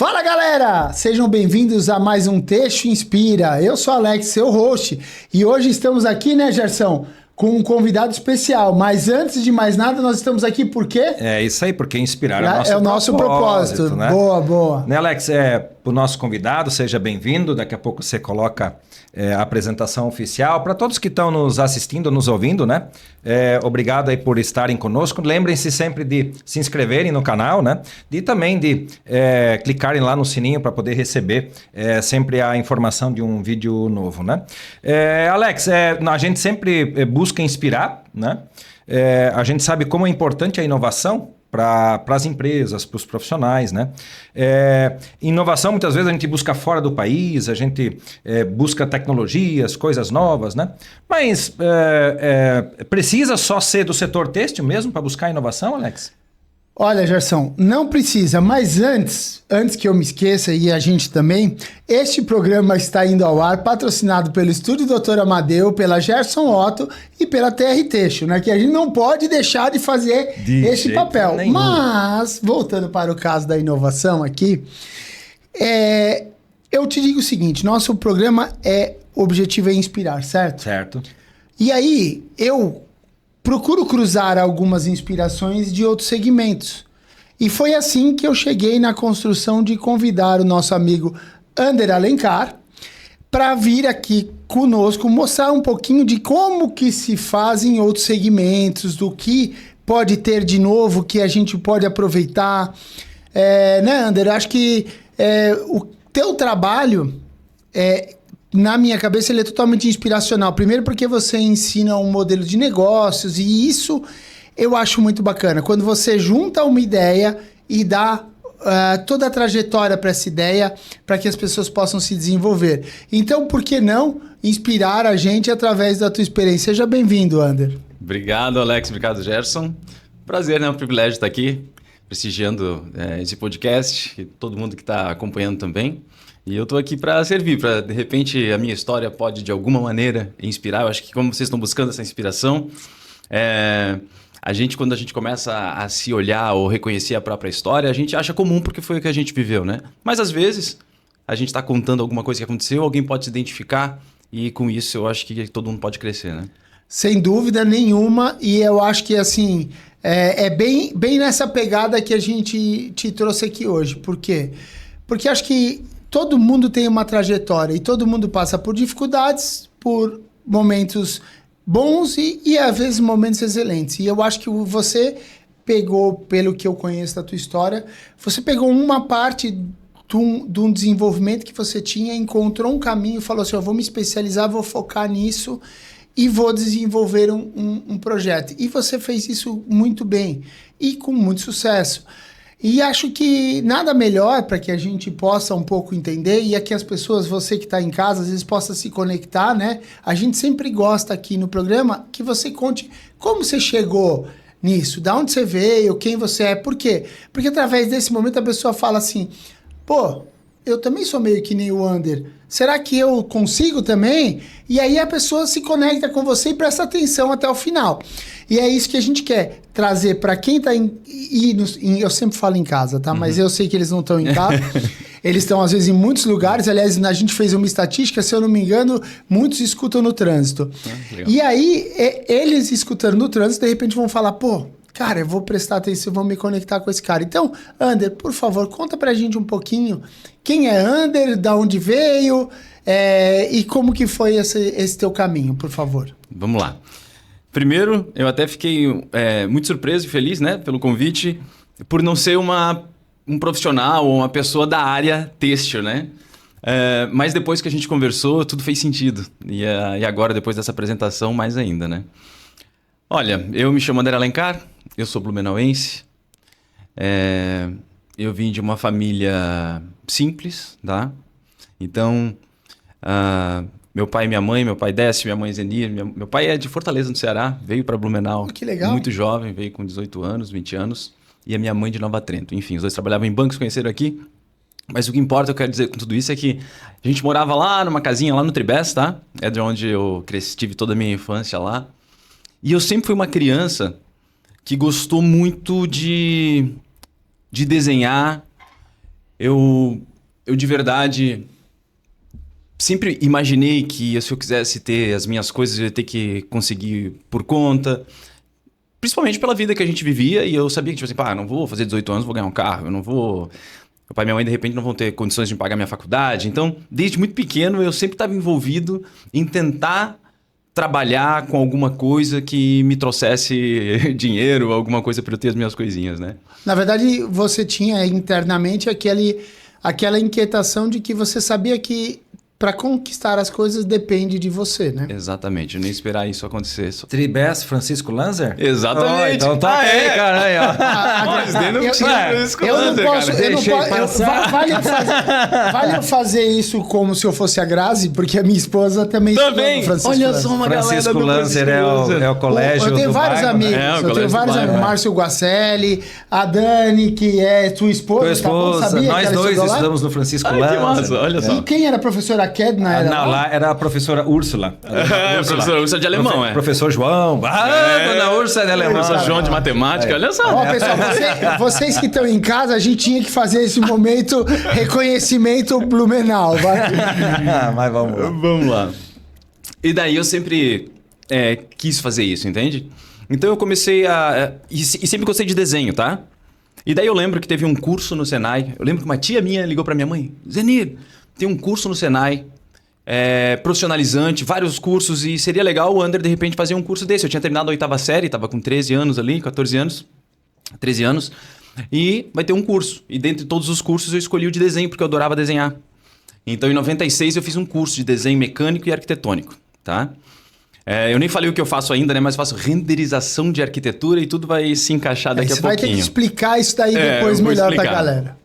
Fala galera, sejam bem-vindos a mais um Texto Inspira. Eu sou Alex, seu host, e hoje estamos aqui, né, Gerson, com um convidado especial. Mas antes de mais nada, nós estamos aqui por quê? É isso aí, porque inspirar é o nosso propósito. Né? Boa. Né, Alex? O nosso convidado, seja bem-vindo. Daqui a pouco você coloca a apresentação oficial. Para todos que estão nos assistindo, nos ouvindo, né? Obrigado aí por estarem conosco. Lembrem-se sempre de se inscreverem no canal, né? E também de clicarem lá no sininho para poder receber sempre a informação de um vídeo novo, né? Alex, a gente sempre busca inspirar, né? A gente sabe como é importante a inovação para as empresas, para os profissionais, né? Inovação, muitas vezes, a gente busca fora do país, a gente busca tecnologias, coisas novas, né? Mas precisa só ser do setor têxtil mesmo para buscar inovação, Alex? Olha, Gerson, não precisa, mas antes que eu me esqueça e a gente também, este programa está indo ao ar patrocinado pelo Estúdio Dr. Amadeu, pela Gerson Otto e pela TR Têxtil, né? Que a gente não pode deixar de fazer esse papel. Nenhum. Mas, voltando para o caso da inovação aqui, eu te digo o seguinte, nosso programa o objetivo é inspirar, certo? Certo. E aí, eu procuro cruzar algumas inspirações de outros segmentos. E foi assim que eu cheguei na construção de convidar o nosso amigo Ander Alencar para vir aqui conosco mostrar um pouquinho de como que se faz em outros segmentos, do que pode ter de novo, que a gente pode aproveitar. Né, Ander? Acho que o teu trabalho na minha cabeça, ele é totalmente inspiracional. Primeiro porque você ensina um modelo de negócios e isso eu acho muito bacana. Quando você junta uma ideia e dá toda a trajetória para essa ideia para que as pessoas possam se desenvolver. Então, por que não inspirar a gente através da tua experiência? Seja bem-vindo, Ander. Obrigado, Alex. Obrigado, Gerson. Prazer, né? Um privilégio estar aqui prestigiando esse podcast e todo mundo que está acompanhando também. E eu estou aqui para servir, para de repente a minha história pode de alguma maneira inspirar. Eu acho que como vocês estão buscando essa inspiração, quando a gente começa a se olhar ou reconhecer a própria história, a gente acha comum porque foi o que a gente viveu, né? Mas às vezes a gente está contando alguma coisa que aconteceu, alguém pode se identificar e com isso eu acho que todo mundo pode crescer, né? Sem dúvida nenhuma, e eu acho que assim, bem nessa pegada que a gente te trouxe aqui hoje. Por quê? Porque acho que todo mundo tem uma trajetória e todo mundo passa por dificuldades, por momentos bons e às vezes momentos excelentes. E eu acho que você pegou, pelo que eu conheço da tua história, você pegou uma parte de um desenvolvimento que você tinha, encontrou um caminho e falou assim, eu vou me especializar, vou focar nisso e vou desenvolver um projeto. E você fez isso muito bem e com muito sucesso. E acho que nada melhor para que a gente possa um pouco entender e é que as pessoas, você que está em casa, às vezes possa se conectar, né? A gente sempre gosta aqui no programa que você conte como você chegou nisso, da onde você veio, quem você é, por quê? Porque através desse momento a pessoa fala assim, pô, eu também sou meio que nem o Ander, será que eu consigo também? E aí a pessoa se conecta com você e presta atenção até o final. E é isso que a gente quer trazer para quem está eu sempre falo em casa, tá? Mas eu sei que eles não estão em casa. Eles estão, às vezes, em muitos lugares. Aliás, a gente fez uma estatística, se eu não me engano, muitos escutam no trânsito. E aí, eles escutando no trânsito, de repente vão falar, pô, cara, eu vou prestar atenção, vou me conectar com esse cara. Então, Ander, por favor, conta pra gente um pouquinho quem é Ander, da onde veio e como que foi esse teu caminho, por favor. Vamos lá. Primeiro, eu até fiquei muito surpreso e feliz, né, pelo convite, por não ser um profissional ou uma pessoa da área têxtil, né? Mas depois que a gente conversou, tudo fez sentido. E agora, depois dessa apresentação, mais ainda, né? Olha, eu me chamo Ander Alencar, eu sou blumenauense. Eu vim de uma família simples, tá? Então, meu pai e minha mãe, meu pai Décio, minha mãe Zenir, meu pai é de Fortaleza, no Ceará, veio para Blumenau. Que legal. Muito jovem, veio com 18 anos, 20 anos, e a minha mãe de Nova Trento. Enfim, os dois trabalhavam em bancos, conheceram aqui. Mas o que importa, eu quero dizer com tudo isso, é que a gente morava lá numa casinha lá no Tribés, tá? É de onde eu tive toda a minha infância lá. E eu sempre fui uma criança que gostou muito de desenhar. eu de verdade sempre imaginei que se eu quisesse ter as minhas coisas, eu ia ter que conseguir por conta. Principalmente pela vida que a gente vivia, e eu sabia que, tipo assim, pá, não vou fazer 18 anos, vou ganhar um carro, eu não vou... Meu pai e minha mãe, de repente, não vão ter condições de pagar minha faculdade. Então, desde muito pequeno, eu sempre estava envolvido em tentar trabalhar com alguma coisa que me trouxesse dinheiro, alguma coisa para eu ter as minhas coisinhas, né? Na verdade, você tinha internamente aquela inquietação de que você sabia que para conquistar as coisas depende de você, né? Exatamente, eu nem esperar isso acontecer. Tribes Francisco Lanzer? Exatamente. Então tá aí, cara. Aí, ó. Mas nem não tinha Francisco eu não Lanzer, posso, cara. eu não Deixei posso. passar. Vale eu fazer isso como se eu fosse a Grazi, porque a minha esposa também Também. estudou no Francisco Olha Lanzer. só uma Francisco galera do Lanzer Francisco é o colégio Eu tenho do vários bairro, amigos. né? É, o Eu colégio tenho do vários bairro, amigos. é. Márcio Guacelli, a Dani, que é tua esposa. Tua tá bom? esposa. Sabia que Nós ela dois estudou lá? estudamos no Francisco Ai, Lanzer. que massa, olha só. E quem era a professora Kedna? Era Não, lá? lá era a professora Úrsula. Professora Úrsula de alemão, é. Professor João. Dona Úrsula de alemão. Professor João de matemática, olha só. Ó, pessoal, vocês que estão em casa, a gente tinha que fazer esse momento reconhecimento Blumenau. Vai. Mas vamos lá. Vamos lá. E daí eu sempre quis fazer isso, entende? Então eu comecei a... E sempre gostei de desenho, tá? E daí eu lembro que teve um curso no Senai. Eu lembro que uma tia minha ligou pra minha mãe. Zenir, tem um curso no Senai, profissionalizante, vários cursos, e seria legal o Ander de repente fazer um curso desse. Eu tinha terminado a 8ª série, tava com 13 anos ali, 14 anos, 13 anos, e vai ter um curso. E dentre todos os cursos eu escolhi o de desenho, porque eu adorava desenhar. Então em 96 eu fiz um curso de desenho mecânico e arquitetônico, tá? Eu nem falei o que eu faço ainda, né? Mas faço renderização de arquitetura e tudo vai se encaixar daqui a Você vai ter pouquinho. que explicar isso daí depois eu vou melhor pra explicar. galera.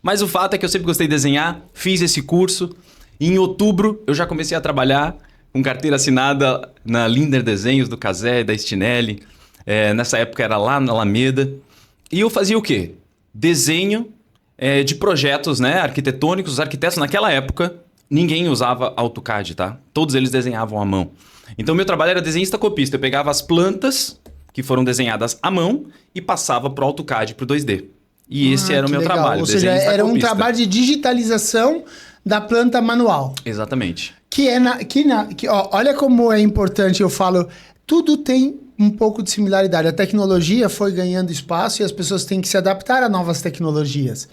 Mas o fato é que eu sempre gostei de desenhar, fiz esse curso. E em outubro eu já comecei a trabalhar com carteira assinada na Linder Desenhos do Cazé, da Stinelli. Nessa época era lá na Alameda. E eu fazia o quê? Desenho de projetos, né, arquitetônicos. Os arquitetos naquela época, ninguém usava AutoCAD, tá? Todos eles desenhavam à mão. Então meu trabalho era desenhista copista. Eu pegava as plantas que foram desenhadas à mão e passava pro AutoCAD, pro 2D. E esse era o Que meu legal. trabalho. Ou seja, desenhista era um copista. trabalho de digitalização da planta manual. Exatamente. Olha como é importante, eu falo, tudo tem um pouco de similaridade. A tecnologia foi ganhando espaço e as pessoas têm que se adaptar a novas tecnologias.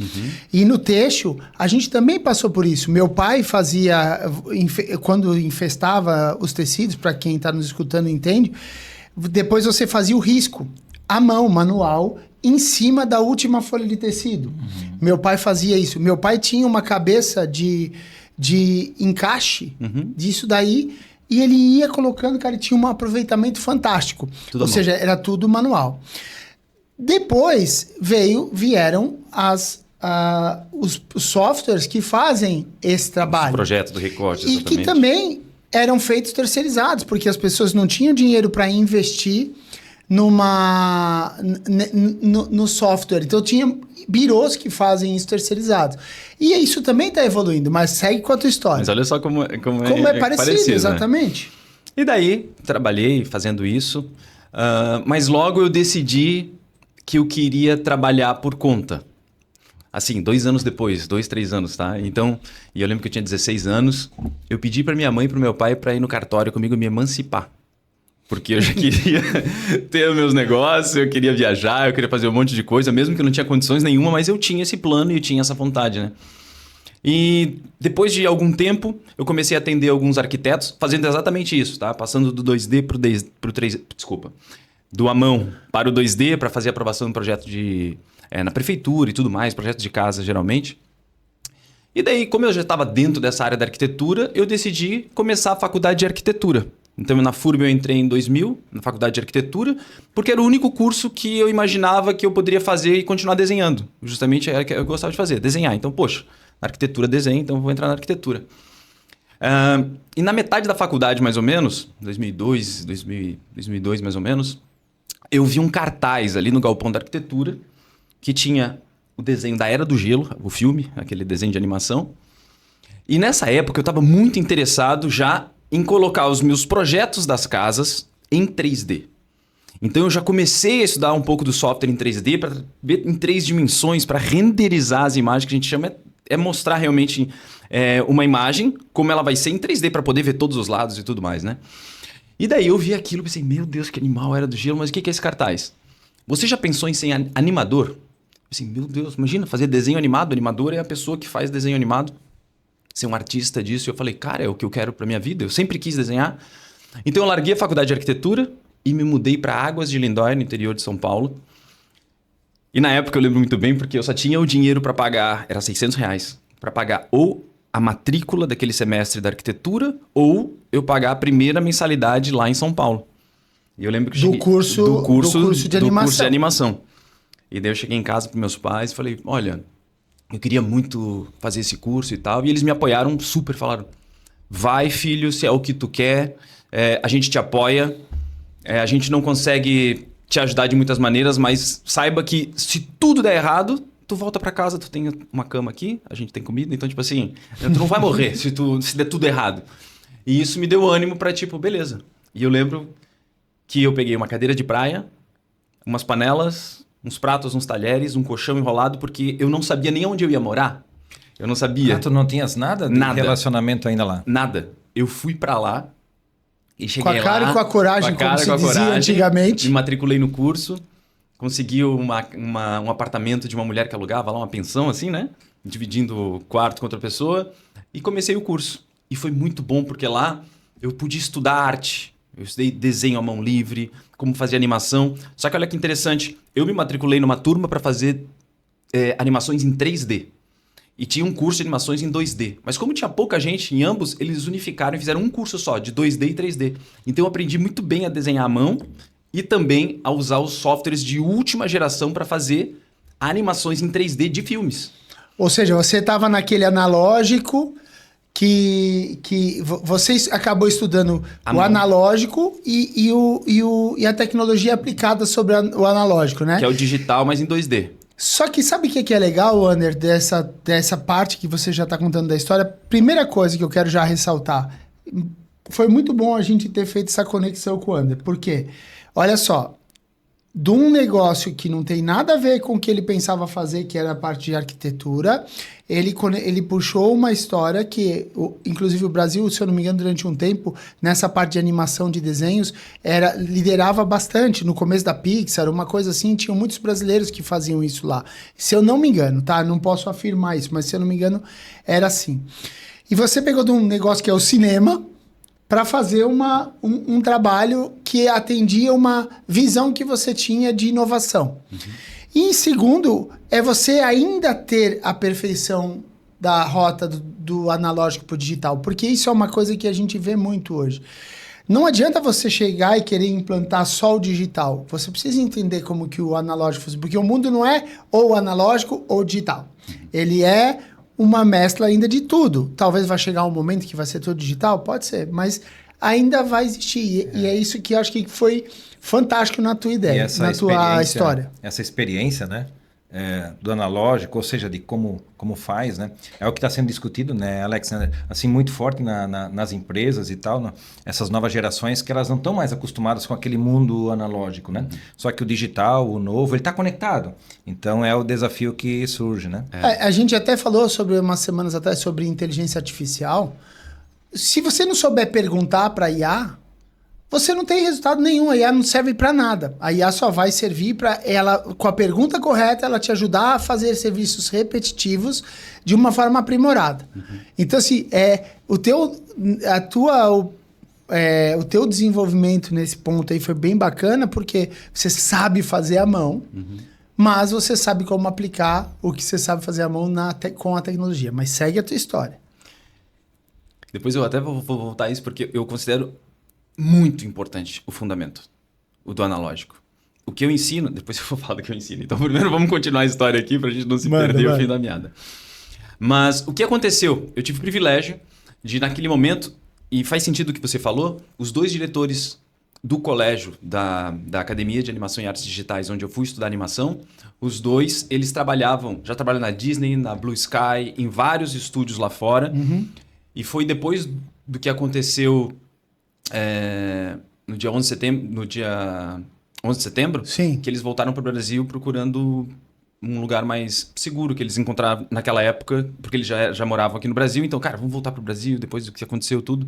E no têxtil, a gente também passou por isso. Meu pai fazia, quando infestava os tecidos, para quem está nos escutando entende, depois você fazia o risco, à mão, manual, em cima da última folha de tecido. Meu pai fazia isso. Meu pai tinha uma cabeça de encaixe disso daí, e ele ia colocando, cara, e tinha um aproveitamento fantástico. Tudo Ou seja, era tudo manual. Depois vieram os softwares que fazem esse trabalho. Os projetos do recorte, E exatamente. que também eram feitos terceirizados, porque as pessoas não tinham dinheiro para investir no software. Então tinha birôs que fazem isso terceirizados. E isso também está evoluindo, mas segue com a tua história. Mas olha só como Como é parecido, né? exatamente. E daí, trabalhei fazendo isso, mas logo eu decidi que eu queria trabalhar por conta. Assim, 2 anos depois, 2, 3 anos, tá? Então, e eu lembro que eu tinha 16 anos, eu pedi para minha mãe e para o meu pai para ir no cartório comigo me emancipar. Porque eu já queria ter os meus negócios, eu queria viajar, eu queria fazer um monte de coisa, mesmo que eu não tinha condições nenhuma, mas eu tinha esse plano e eu tinha essa vontade, né? E depois de algum tempo, eu comecei a atender alguns arquitetos fazendo exatamente isso, tá? Passando do 2D pro 3D, desculpa. Do à mão para o 2D para fazer a aprovação do projeto na prefeitura e tudo mais, projeto de casa geralmente. E daí, como eu já estava dentro dessa área da arquitetura, eu decidi começar a faculdade de arquitetura. Então, na FURB eu entrei em 2000, na faculdade de arquitetura, porque era o único curso que eu imaginava que eu poderia fazer e continuar desenhando. Justamente era o que eu gostava de fazer, desenhar. Então, poxa, arquitetura desenho, então eu vou entrar na arquitetura. E na metade da faculdade, mais ou menos, 2002 mais ou menos, eu vi um cartaz ali no galpão da arquitetura que tinha o desenho da Era do Gelo, o filme, aquele desenho de animação. E nessa época eu estava muito interessado já em colocar os meus projetos das casas em 3D. Então eu já comecei a estudar um pouco do software em 3D para ver em 3 dimensões, para renderizar as imagens, que a gente chama é mostrar realmente uma imagem, como ela vai ser em 3D, para poder ver todos os lados e tudo mais, né? E daí eu vi aquilo e pensei, meu Deus, que animal Era do Gelo, mas o que é esse cartaz? Você já pensou em ser animador? Eu pensei, meu Deus, imagina fazer desenho animado. Animador é a pessoa que faz desenho animado. Ser um artista disso. E eu falei, cara, é o que eu quero para minha vida. Eu sempre quis desenhar. Então eu larguei a faculdade de arquitetura e me mudei para Águas de Lindóia, no interior de São Paulo. E na época eu lembro muito bem, porque eu só tinha o dinheiro para pagar, era R$600, para pagar ou a matrícula daquele semestre da arquitetura ou eu pagar a primeira mensalidade lá em São Paulo. E eu lembro que do curso de animação. E daí eu cheguei em casa para meus pais e falei, olha, eu queria muito fazer esse curso e tal. E eles me apoiaram super, falaram, vai filho, se é o que tu quer, a gente te apoia, a gente não consegue te ajudar de muitas maneiras, mas saiba que se tudo der errado, tu volta para casa, tu tem uma cama aqui, a gente tem comida, então tipo assim, tu não vai morrer se der tudo errado. E isso me deu ânimo para tipo, beleza. E eu lembro que eu peguei uma cadeira de praia, umas panelas, uns pratos, uns talheres, um colchão enrolado, porque eu não sabia nem onde eu ia morar. Eu não sabia. Tu não tinhas nada de relacionamento ainda lá? Nada. Eu fui para lá e cheguei lá... Com a cara e com a coragem, como se dizia antigamente. Me matriculei no curso, consegui um apartamento de uma mulher que alugava lá, uma pensão assim, né? Dividindo o quarto com outra pessoa. E comecei o curso. E foi muito bom, porque lá eu pude estudar arte. Eu estudei desenho à mão livre, como fazer animação. Só que olha que interessante, eu me matriculei numa turma para fazer animações em 3D. E tinha um curso de animações em 2D. Mas como tinha pouca gente em ambos, eles unificaram e fizeram um curso só, de 2D e 3D. Então eu aprendi muito bem a desenhar à mão e também a usar os softwares de última geração para fazer animações em 3D de filmes. Ou seja, você estava naquele analógico... Que você acabou estudando o analógico e a tecnologia aplicada sobre o analógico, né? Que é o digital, mas em 2D. Só que sabe o que é legal, Wander, dessa parte que você já está contando da história? Primeira coisa que eu quero já ressaltar. Foi muito bom a gente ter feito essa conexão com o Wander. Por quê? Olha só. De um negócio que não tem nada a ver com o que ele pensava fazer, que era a parte de arquitetura, ele puxou uma história que, inclusive o Brasil, se eu não me engano, durante um tempo, nessa parte de animação de desenhos, liderava bastante. No começo da Pixar, uma coisa assim, tinham muitos brasileiros que faziam isso lá. Se eu não me engano, tá? Não posso afirmar isso, mas se eu não me engano, era assim. E você pegou de um negócio que é o cinema, para fazer um trabalho que atendia uma visão que você tinha de inovação. Uhum. E em segundo, é você ainda ter a perfeição da rota do analógico para o digital, porque isso é uma coisa que a gente vê muito hoje. Não adianta você chegar e querer implantar só o digital. Você precisa entender como que o analógico funciona, porque o mundo não é ou analógico ou digital. Ele é uma mescla ainda de tudo. Talvez vai chegar um momento que vai ser tudo digital, pode ser, mas ainda vai existir. E é isso que eu acho que foi fantástico na tua ideia, na tua história. Essa experiência, né? Do analógico, ou seja, de como faz, né? É o que está sendo discutido, né, Alex? Assim, muito forte nas empresas e tal, essas novas gerações que elas não estão mais acostumadas com aquele mundo analógico, né? Só que o digital, o novo, ele está conectado. Então, é o desafio que surge, né? A gente até falou sobre umas semanas atrás sobre inteligência artificial. Se você não souber perguntar para a IA, você não tem resultado nenhum. A IA não serve para nada. A IA só vai servir para ela, com a pergunta correta, ela te ajudar a fazer serviços repetitivos de uma forma aprimorada. Uhum. Então, assim, o teu desenvolvimento nesse ponto aí foi bem bacana, porque você sabe fazer à mão, mas você sabe como aplicar o que você sabe fazer à mão com a tecnologia. Mas segue a tua história. Depois eu até vou voltar a isso, porque eu considero muito importante o fundamento, o do analógico. O que eu ensino, depois eu vou falar do que eu ensino. Então, primeiro vamos continuar a história aqui para a gente não se perder o fim da meada. Mas o que aconteceu? Eu tive o privilégio de, naquele momento, e faz sentido o que você falou, os dois diretores do colégio, da Academia de Animação e Artes Digitais, onde eu fui estudar animação, os dois, eles já trabalham na Disney, na Blue Sky, em vários estúdios lá fora. Uhum. E foi depois do que aconteceu no dia 11 de setembro, no dia 11 de setembro, Sim. que eles voltaram para o Brasil procurando um lugar mais seguro que eles encontraram naquela época, porque eles já moravam aqui no Brasil. Então, cara, vamos voltar para o Brasil depois do que aconteceu tudo.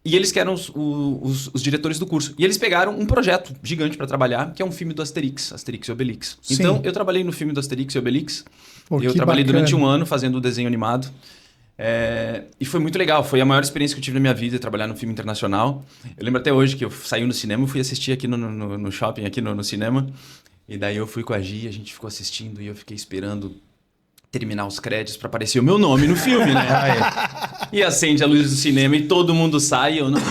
E eles que eram os diretores do curso. E eles pegaram um projeto gigante para trabalhar, que é um filme do Asterix e Obelix. Sim. Então, eu trabalhei no filme do Asterix e Obelix. Pô, eu que trabalhei bacana. durante um ano fazendo o desenho animado. E foi muito legal. Foi a maior experiência que eu tive na minha vida, trabalhar no filme internacional. Eu lembro até hoje que eu saí no cinema e fui assistir aqui no shopping, aqui no cinema. E daí eu fui com a Gi, a gente ficou assistindo e eu fiquei esperando terminar os créditos para aparecer o meu nome no filme, né? E acende a luz do cinema e todo mundo sai e eu, não,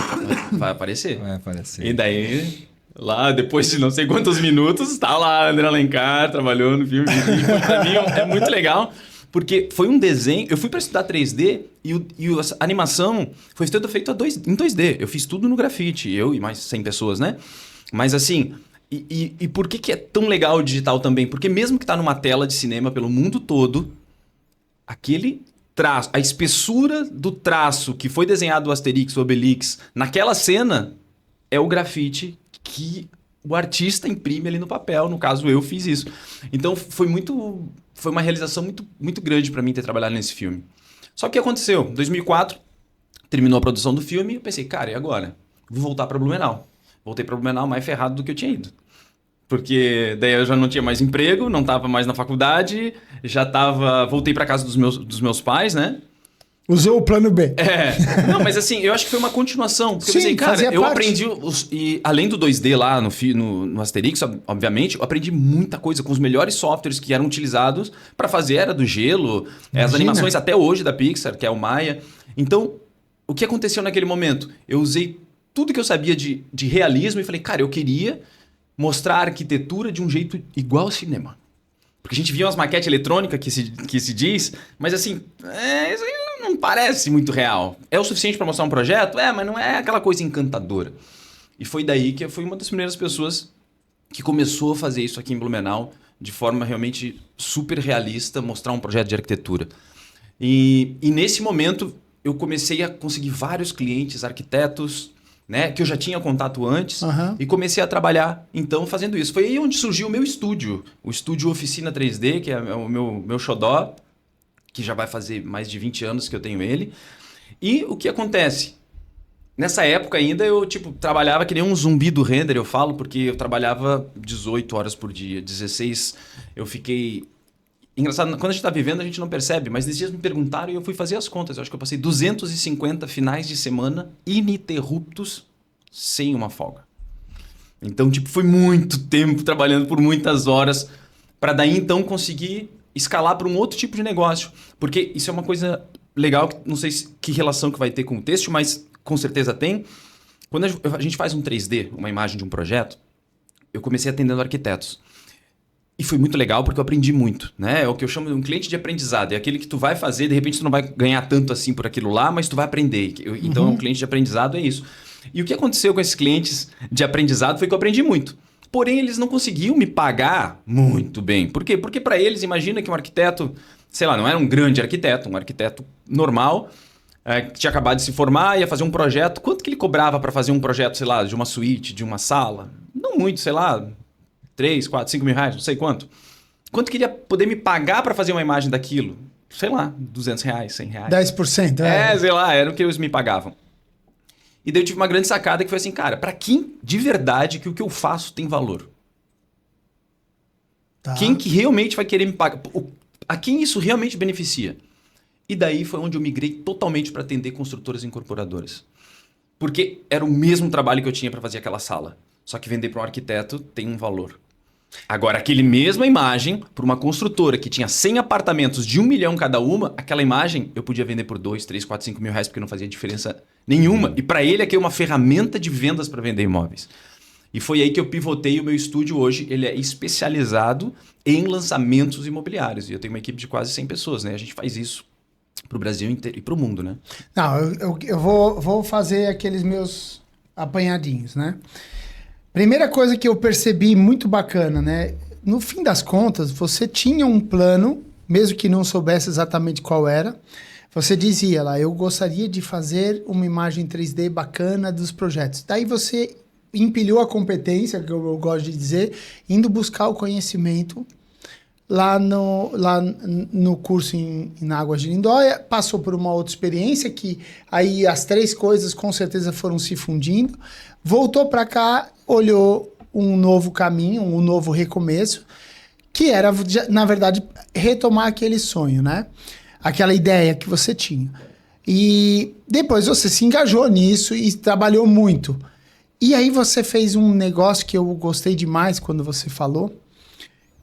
vai aparecer. Vai aparecer. E daí, lá, depois de não sei quantos minutos, tá lá André Alencar, trabalhou no filme. E pra mim é muito legal, porque foi um desenho... Eu fui para estudar 3D e a animação foi toda feita em 2D. Eu fiz tudo no grafite, eu e mais 100 pessoas, né? Mas assim... E por que é tão legal o digital também? Porque mesmo que tá numa tela de cinema pelo mundo todo, aquele traço, a espessura do traço que foi desenhado o Asterix, o Obelix, naquela cena, é o grafite que o artista imprime ali no papel. No caso, eu fiz isso. Então, foi uma realização muito, muito grande para mim ter trabalhado nesse filme. Só que o que aconteceu? Em 2004, terminou a produção do filme e eu pensei, cara, e agora? Vou voltar para Blumenau. Voltei para Blumenau mais ferrado do que eu tinha ido. Porque daí eu já não tinha mais emprego, não estava mais na faculdade, voltei para casa dos meus pais, né? Usou o plano B. Não, mas assim, eu acho que foi uma continuação. Porque Sim, eu pensei, cara, eu parte. aprendi, e além do 2D lá no Asterix, obviamente, eu aprendi muita coisa com os melhores softwares que eram utilizados para fazer Era do Gelo, as animações até hoje da Pixar, que é o Maya. Então, o que aconteceu naquele momento? Eu usei tudo que eu sabia de realismo e falei, cara, eu queria mostrar a arquitetura de um jeito igual ao cinema. Porque a gente via umas maquetes eletrônicas que se diz, mas assim, isso aí não parece muito real. É o suficiente para mostrar um projeto? Mas não é aquela coisa encantadora. E foi daí que eu fui uma das primeiras pessoas que começou a fazer isso aqui em Blumenau de forma realmente super realista, mostrar um projeto de arquitetura. E nesse momento eu comecei a conseguir vários clientes, arquitetos, né, que eu já tinha contato antes, e comecei a trabalhar, então, fazendo isso. Foi aí onde surgiu o meu estúdio, o Estúdio Oficina 3D, que é o meu xodó, que já vai fazer mais de 20 anos que eu tenho ele. E o que acontece? Nessa época ainda eu trabalhava que nem um zumbi do render, eu falo, porque eu trabalhava 18 horas por dia, 16 eu fiquei... Engraçado, quando a gente está vivendo a gente não percebe, mas esses dias me perguntaram e eu fui fazer as contas. Eu acho que eu passei 250 finais de semana ininterruptos sem uma folga. Então, foi muito tempo trabalhando por muitas horas para daí então conseguir escalar para um outro tipo de negócio. Porque isso é uma coisa legal, que não sei que relação que vai ter com o texto, mas com certeza tem. Quando a gente faz um 3D, uma imagem de um projeto, eu comecei atendendo arquitetos. E foi muito legal porque eu aprendi muito, né? É o que eu chamo de um cliente de aprendizado. É aquele que tu vai fazer, de repente tu não vai ganhar tanto assim por aquilo lá, mas tu vai aprender. Então, um cliente de aprendizado é isso. E o que aconteceu com esses clientes de aprendizado foi que eu aprendi muito. Porém, eles não conseguiam me pagar muito bem. Por quê? Porque para eles, imagina que um arquiteto, sei lá, não era um grande arquiteto, um arquiteto normal, que tinha acabado de se formar, ia fazer um projeto. Quanto que ele cobrava para fazer um projeto, sei lá, de uma suíte, de uma sala? Não muito, sei lá... 3, 4, 5 mil reais, não sei quanto. Quanto queria poder me pagar para fazer uma imagem daquilo? Sei lá, 200 reais, 100 reais. 10%. Sei lá, era o que eles me pagavam. E daí eu tive uma grande sacada que foi assim, cara, para quem de verdade que o que eu faço tem valor? Tá. Quem que realmente vai querer me pagar? A quem isso realmente beneficia? E daí foi onde eu migrei totalmente para atender construtoras e incorporadoras. Porque era o mesmo trabalho que eu tinha para fazer aquela sala. Só que vender para um arquiteto tem um valor. Agora, aquele mesma imagem, para uma construtora que tinha 100 apartamentos de 1 milhão cada uma, aquela imagem eu podia vender por 2, 3, 4, 5 mil reais, porque não fazia diferença nenhuma. E para ele, aqui é uma ferramenta de vendas para vender imóveis. E foi aí que eu pivotei o meu estúdio hoje. Ele é especializado em lançamentos imobiliários. E eu tenho uma equipe de quase 100 pessoas, né? A gente faz isso para o Brasil inteiro e para o mundo, né? Não, eu vou fazer aqueles meus apanhadinhos, né? Primeira coisa que eu percebi muito bacana, né? No fim das contas, você tinha um plano, mesmo que não soubesse exatamente qual era. Você dizia lá, eu gostaria de fazer uma imagem 3D bacana dos projetos. Daí você empilhou a competência, que eu gosto de dizer, indo buscar o conhecimento lá no curso em Águas de Lindóia, passou por uma outra experiência que aí as 3 coisas com certeza foram se fundindo, voltou para cá, olhou um novo caminho, um novo recomeço, que era, na verdade, retomar aquele sonho, né? Aquela ideia que você tinha. E depois você se engajou nisso e trabalhou muito. E aí você fez um negócio que eu gostei demais quando você falou,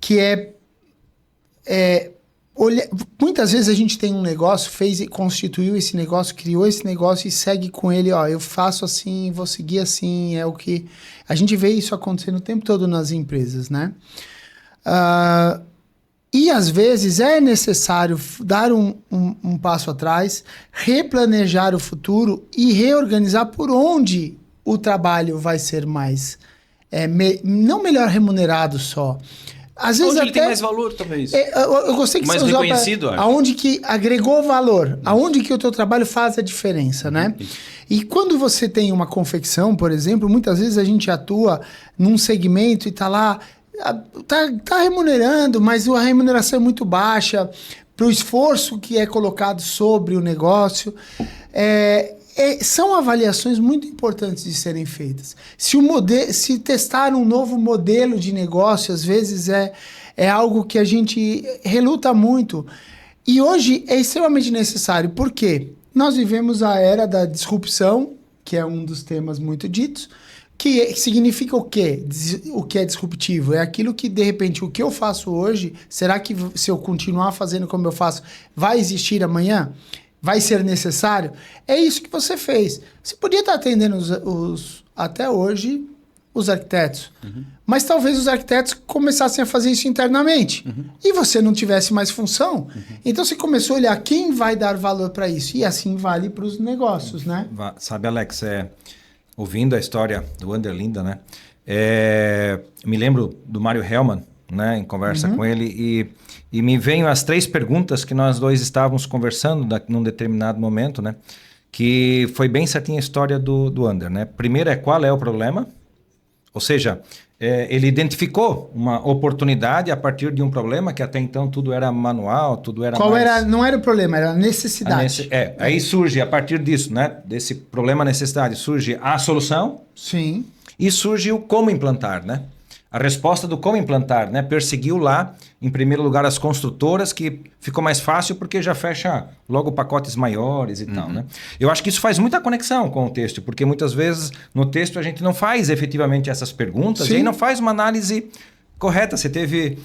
que muitas vezes a gente tem um negócio, constituiu esse negócio, criou esse negócio e segue com ele, ó, eu faço assim, vou seguir assim, é o que... A gente vê isso acontecendo o tempo todo nas empresas, né? E às vezes é necessário dar um passo atrás, replanejar o futuro e reorganizar por onde o trabalho vai ser mais... não melhor remunerado só. Às vezes onde até, ele tem mais valor, talvez. Eu gostei que mais você usou reconhecido, acho. aonde que agregou valor, aonde que o teu trabalho faz a diferença, né? E quando você tem uma confecção, por exemplo, muitas vezes a gente atua num segmento e tá lá, tá remunerando, mas a remuneração é muito baixa para o esforço que é colocado sobre o negócio. São avaliações muito importantes de serem feitas. Se testar um novo modelo de negócio, às vezes é algo que a gente reluta muito. E hoje é extremamente necessário. Por quê? Nós vivemos a era da disrupção, que é um dos temas muito ditos, que significa o quê? O que é disruptivo? É aquilo que, de repente, o que eu faço hoje, será que se eu continuar fazendo como eu faço, vai existir amanhã? Vai ser necessário? É isso que você fez. Você podia estar atendendo até hoje os arquitetos. Mas talvez os arquitetos começassem a fazer isso internamente. E você não tivesse mais função. Então você começou a olhar quem vai dar valor para isso. E assim vale para os negócios, né? Sabe, Alex, ouvindo a história do Under Linda, né? Me lembro do Mário Hellman, né? Em conversa com ele e me veio as 3 perguntas que nós dois estávamos conversando num determinado momento, né? Que foi bem certinha a história do Under, né? Primeiro qual é o problema? Ou seja, ele identificou uma oportunidade a partir de um problema que até então tudo era manual, tudo era Não era o problema, era a necessidade. Aí surge, a partir disso, né? Desse problema, necessidade, surge a solução. Sim. E surge o como implantar, né? A resposta do como implantar, né? Perseguiu lá, em primeiro lugar, as construtoras, que ficou mais fácil porque já fecha logo pacotes maiores e tal, né? Eu acho que isso faz muita conexão com o texto, porque muitas vezes no texto a gente não faz efetivamente essas perguntas. Sim. E aí não faz uma análise correta. Você teve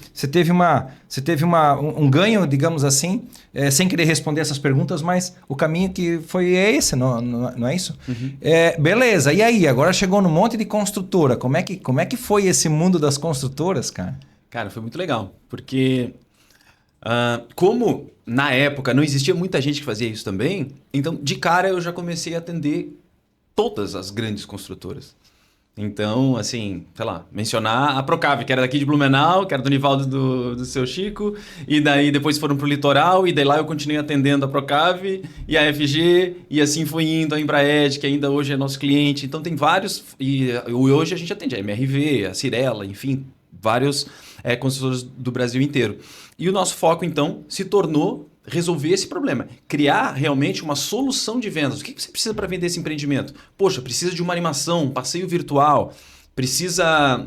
um ganho, digamos assim, sem querer responder essas perguntas, mas o caminho que foi esse, não é isso? Beleza, e aí? Agora chegou no monte de construtora. Como é que foi esse mundo das construtoras, cara? Cara, foi muito legal, porque como na época não existia muita gente que fazia isso também, então de cara eu já comecei a atender todas as grandes construtoras. Então, assim, sei lá, mencionar a Procave, que era daqui de Blumenau, que era do Nivaldo do seu Chico, e daí depois foram pro litoral, e daí lá eu continuei atendendo a Procave e a FG, e assim foi indo a Embraed, que ainda hoje é nosso cliente. Então tem vários, e hoje a gente atende a MRV, a Cirela, enfim, vários construtores do Brasil inteiro. E o nosso foco, então, se tornou resolver esse problema. Criar realmente uma solução de vendas. O que você precisa para vender esse empreendimento? Poxa, precisa de uma animação, um passeio virtual, precisa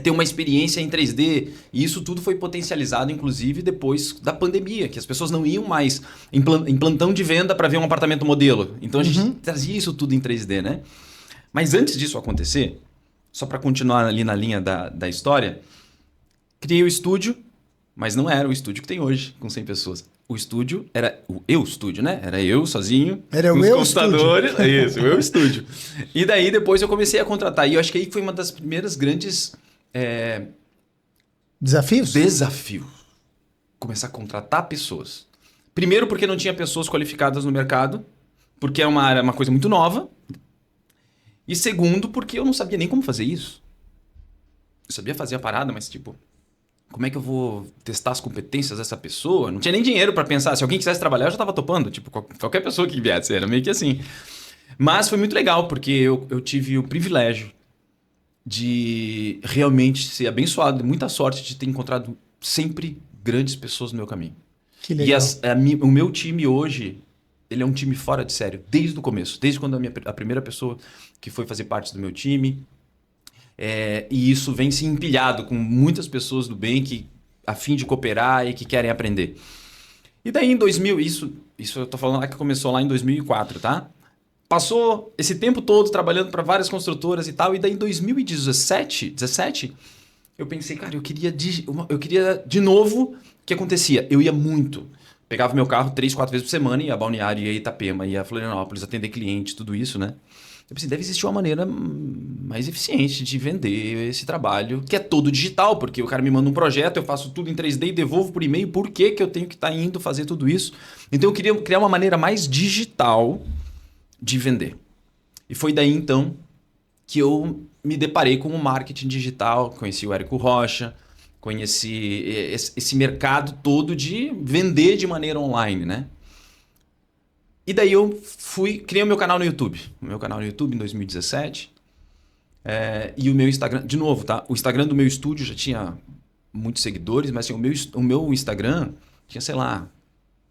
ter uma experiência em 3D. E isso tudo foi potencializado, inclusive, depois da pandemia, que as pessoas não iam mais em plantão de venda para ver um apartamento modelo. Então a gente trazia isso tudo em 3D, né? Mas antes disso acontecer, só para continuar ali na linha da história, criei o estúdio, mas não era o estúdio que tem hoje, com 100 pessoas. O estúdio era o Eu Estúdio, né? Era eu sozinho, era com os computadores. Isso, o Eu Estúdio. E daí depois eu comecei a contratar. E eu acho que aí foi uma das primeiras grandes... Desafios? Desafio. Começar a contratar pessoas. Primeiro porque não tinha pessoas qualificadas no mercado, porque é uma coisa muito nova. E segundo porque eu não sabia nem como fazer isso. Eu sabia fazer a parada, mas tipo... Como é que eu vou testar as competências dessa pessoa? Não tinha nem dinheiro para pensar. Se alguém quisesse trabalhar, eu já estava topando. Tipo, qualquer pessoa que viesse. Era meio que assim. Mas foi muito legal, porque eu tive o privilégio de realmente ser abençoado, muita sorte de ter encontrado sempre grandes pessoas no meu caminho. Que legal. E o meu time hoje, ele é um time fora de sério, desde o começo. Desde quando a primeira pessoa que foi fazer parte do meu time. E isso vem se empilhado com muitas pessoas do bem a fim de cooperar e que querem aprender. E daí em 2000, isso eu tô falando lá que começou lá em 2004, tá? Passou esse tempo todo trabalhando para várias construtoras e tal, e daí em 2017, eu pensei, cara, eu queria de novo, o que acontecia? Eu ia muito, pegava meu carro 3, 4 vezes por semana, ia a Balneário, ia a Itapema, ia a Florianópolis, atender cliente, tudo isso, né? Eu pensei, deve existir uma maneira mais eficiente de vender esse trabalho, que é todo digital, porque o cara me manda um projeto, eu faço tudo em 3D e devolvo por e-mail, por que eu tenho que estar indo fazer tudo isso? Então eu queria criar uma maneira mais digital de vender. E foi daí então que eu me deparei com o marketing digital, conheci o Érico Rocha, conheci esse mercado todo de vender de maneira online, né? E daí eu criei o meu canal no YouTube. O meu canal no YouTube em 2017. E o meu Instagram, de novo, tá? O Instagram do meu estúdio já tinha muitos seguidores, mas assim, o meu Instagram tinha, sei lá,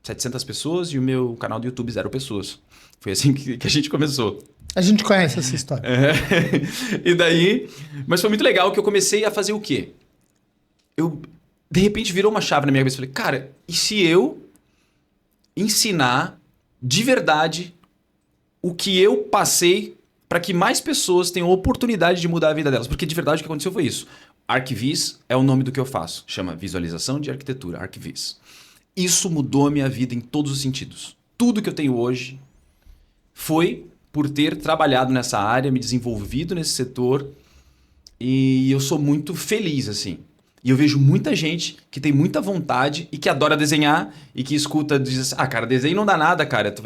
700 pessoas e o meu canal do YouTube 0 pessoas. Foi assim que a gente começou. A gente conhece essa história. E daí... Mas foi muito legal que eu comecei a fazer o quê? De repente virou uma chave na minha cabeça. Falei, cara, e se eu ensinar de verdade o que eu passei para que mais pessoas tenham oportunidade de mudar a vida delas? Porque de verdade o que aconteceu foi isso. ArcViz é o nome do que eu faço. Chama Visualização de Arquitetura, ArcViz. Isso mudou a minha vida em todos os sentidos. Tudo que eu tenho hoje foi por ter trabalhado nessa área, me desenvolvido nesse setor, e eu sou muito feliz, assim. E eu vejo muita gente que tem muita vontade e que adora desenhar e que escuta, diz assim, cara, desenho não dá nada, cara, tu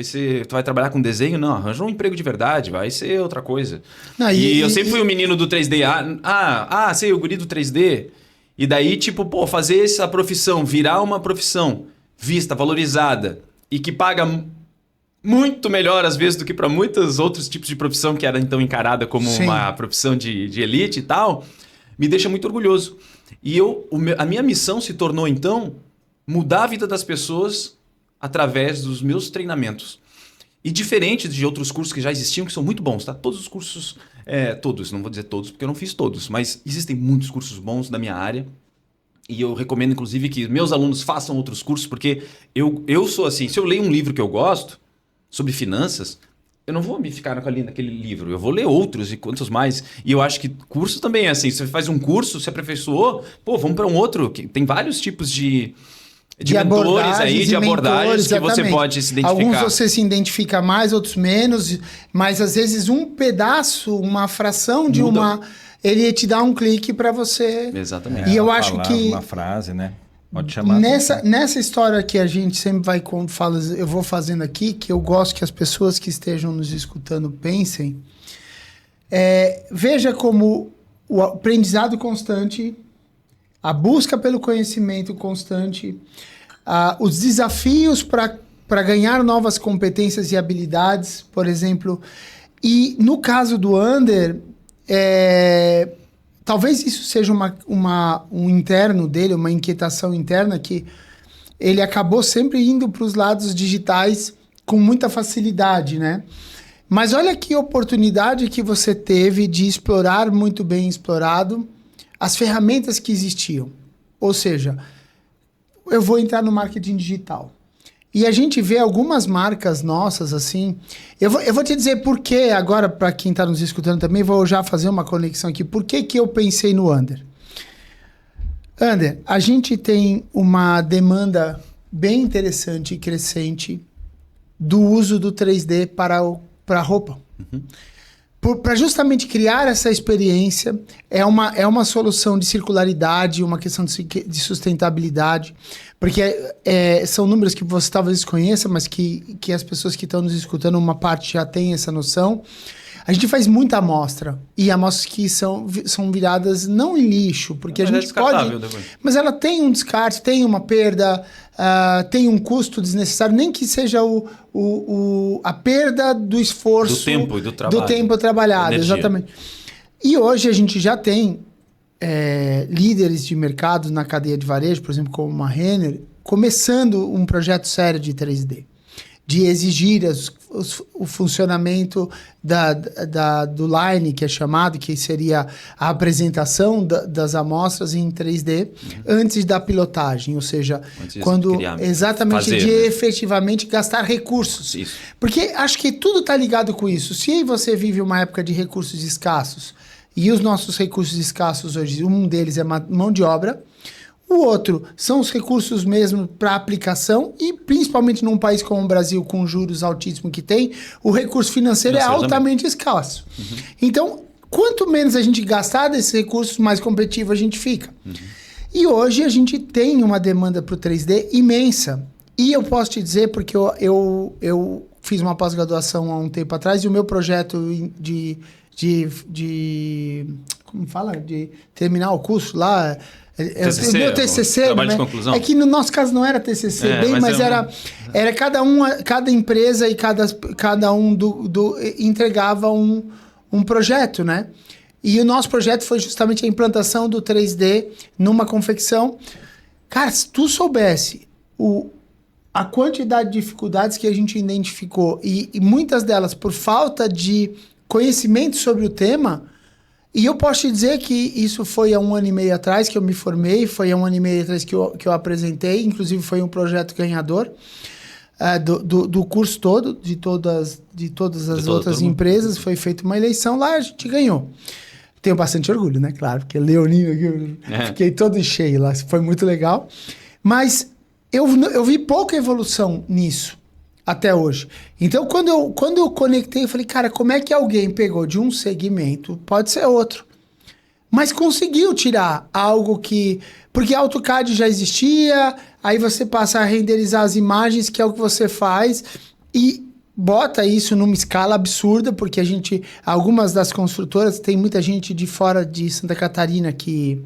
vai trabalhar com desenho? Não, arranja um emprego de verdade, vai ser outra coisa. Não, eu sempre fui o menino do 3D, sei, o guri do 3D. E daí, tipo, fazer essa profissão, virar uma profissão vista, valorizada e que paga muito melhor, às vezes, do que para muitos outros tipos de profissão que era então encarada como uma profissão de elite e tal, me deixa muito orgulhoso. E a minha missão se tornou, então, mudar a vida das pessoas através dos meus treinamentos. E diferente de outros cursos que já existiam, que são muito bons, tá? Todos os cursos, todos, não vou dizer todos, porque eu não fiz todos, mas existem muitos cursos bons da minha área. E eu recomendo, inclusive, que meus alunos façam outros cursos, porque eu sou assim, se eu leio um livro que eu gosto, sobre finanças, eu não vou me ficar naquele livro, eu vou ler outros e quantos mais. E eu acho que curso também é assim, você faz um curso, se aperfeiçoou, vamos para um outro, que tem vários tipos de mentores aí, de abordagens que você pode se identificar. Alguns você se identifica mais, outros menos, mas às vezes um pedaço, uma fração de ele te dá um clique para você. Exatamente. E eu acho que uma frase, né? Pode chamar nessa história que a gente sempre vai eu vou fazendo aqui, que eu gosto que as pessoas que estejam nos escutando pensem, veja como o aprendizado constante, a busca pelo conhecimento constante, os desafios para ganhar novas competências e habilidades, por exemplo. E no caso do Ander, talvez isso seja um interno dele, uma inquietação interna, que ele acabou sempre indo para os lados digitais com muita facilidade, né? Mas olha que oportunidade que você teve de explorar muito bem explorado as ferramentas que existiam. Ou seja, eu vou entrar no marketing digital. E a gente vê algumas marcas nossas, assim... Eu vou te dizer por que, agora, para quem está nos escutando também, vou já fazer uma conexão aqui. Por que eu pensei no Ander? Ander, a gente tem uma demanda bem interessante e crescente do uso do 3D para roupa. Uhum. Para justamente criar essa experiência, é uma solução de circularidade, uma questão de sustentabilidade, porque são números que você talvez conheça, mas que as pessoas que estão nos escutando, uma parte já tem essa noção. A gente faz muita amostra, e amostras que são viradas não em lixo, porque a gente pode... Mas ela tem um descarte, tem uma perda, tem um custo desnecessário, nem que seja a perda do esforço... Do tempo e do trabalho. Do tempo trabalhado, exatamente. E hoje a gente já tem líderes de mercado na cadeia de varejo, por exemplo, como uma Renner, começando um projeto sério de 3D, de exigir o funcionamento do line, que é chamado, que seria a apresentação das amostras em 3D antes da pilotagem, ou seja, quando exatamente fazer, de né? efetivamente gastar recursos. Isso. Porque acho que tudo está ligado com isso. Se você vive uma época de recursos escassos, e os nossos recursos escassos hoje, um deles é mão de obra, o outro são os recursos mesmo para aplicação e principalmente num país como o Brasil, com juros altíssimos que tem, o recurso financeiro é altamente escasso. Então, quanto menos a gente gastar desses recursos, mais competitivo a gente fica. E hoje a gente tem uma demanda para o 3D imensa. E eu posso te dizer, porque eu fiz uma pós-graduação há um tempo atrás e o meu projeto de como fala? De terminar o curso lá. TCC, o meu TCC, trabalho né? de conclusão. É que no nosso caso não era TCC, mas era cada empresa e cada um entregava um projeto, né? E o nosso projeto foi justamente a implantação do 3D numa confecção. Cara, se tu soubesse a quantidade de dificuldades que a gente identificou e muitas delas por falta de conhecimento sobre o tema, e eu posso te dizer que isso foi há 1 ano e meio atrás que eu me formei, foi há 1 ano e meio atrás que eu apresentei, inclusive foi um projeto ganhador do curso todo, de todas as outras empresas, foi feita uma eleição lá, a gente ganhou. Tenho bastante orgulho, né? Claro, porque leonino aqui, fiquei todo cheio lá, foi muito legal. Mas eu vi pouca evolução nisso até hoje. Então, quando eu conectei, eu falei, cara, como é que alguém pegou de um segmento, pode ser outro, mas conseguiu tirar algo que... Porque AutoCAD já existia, aí você passa a renderizar as imagens, que é o que você faz, e bota isso numa escala absurda, porque algumas das construtoras, tem muita gente de fora de Santa Catarina que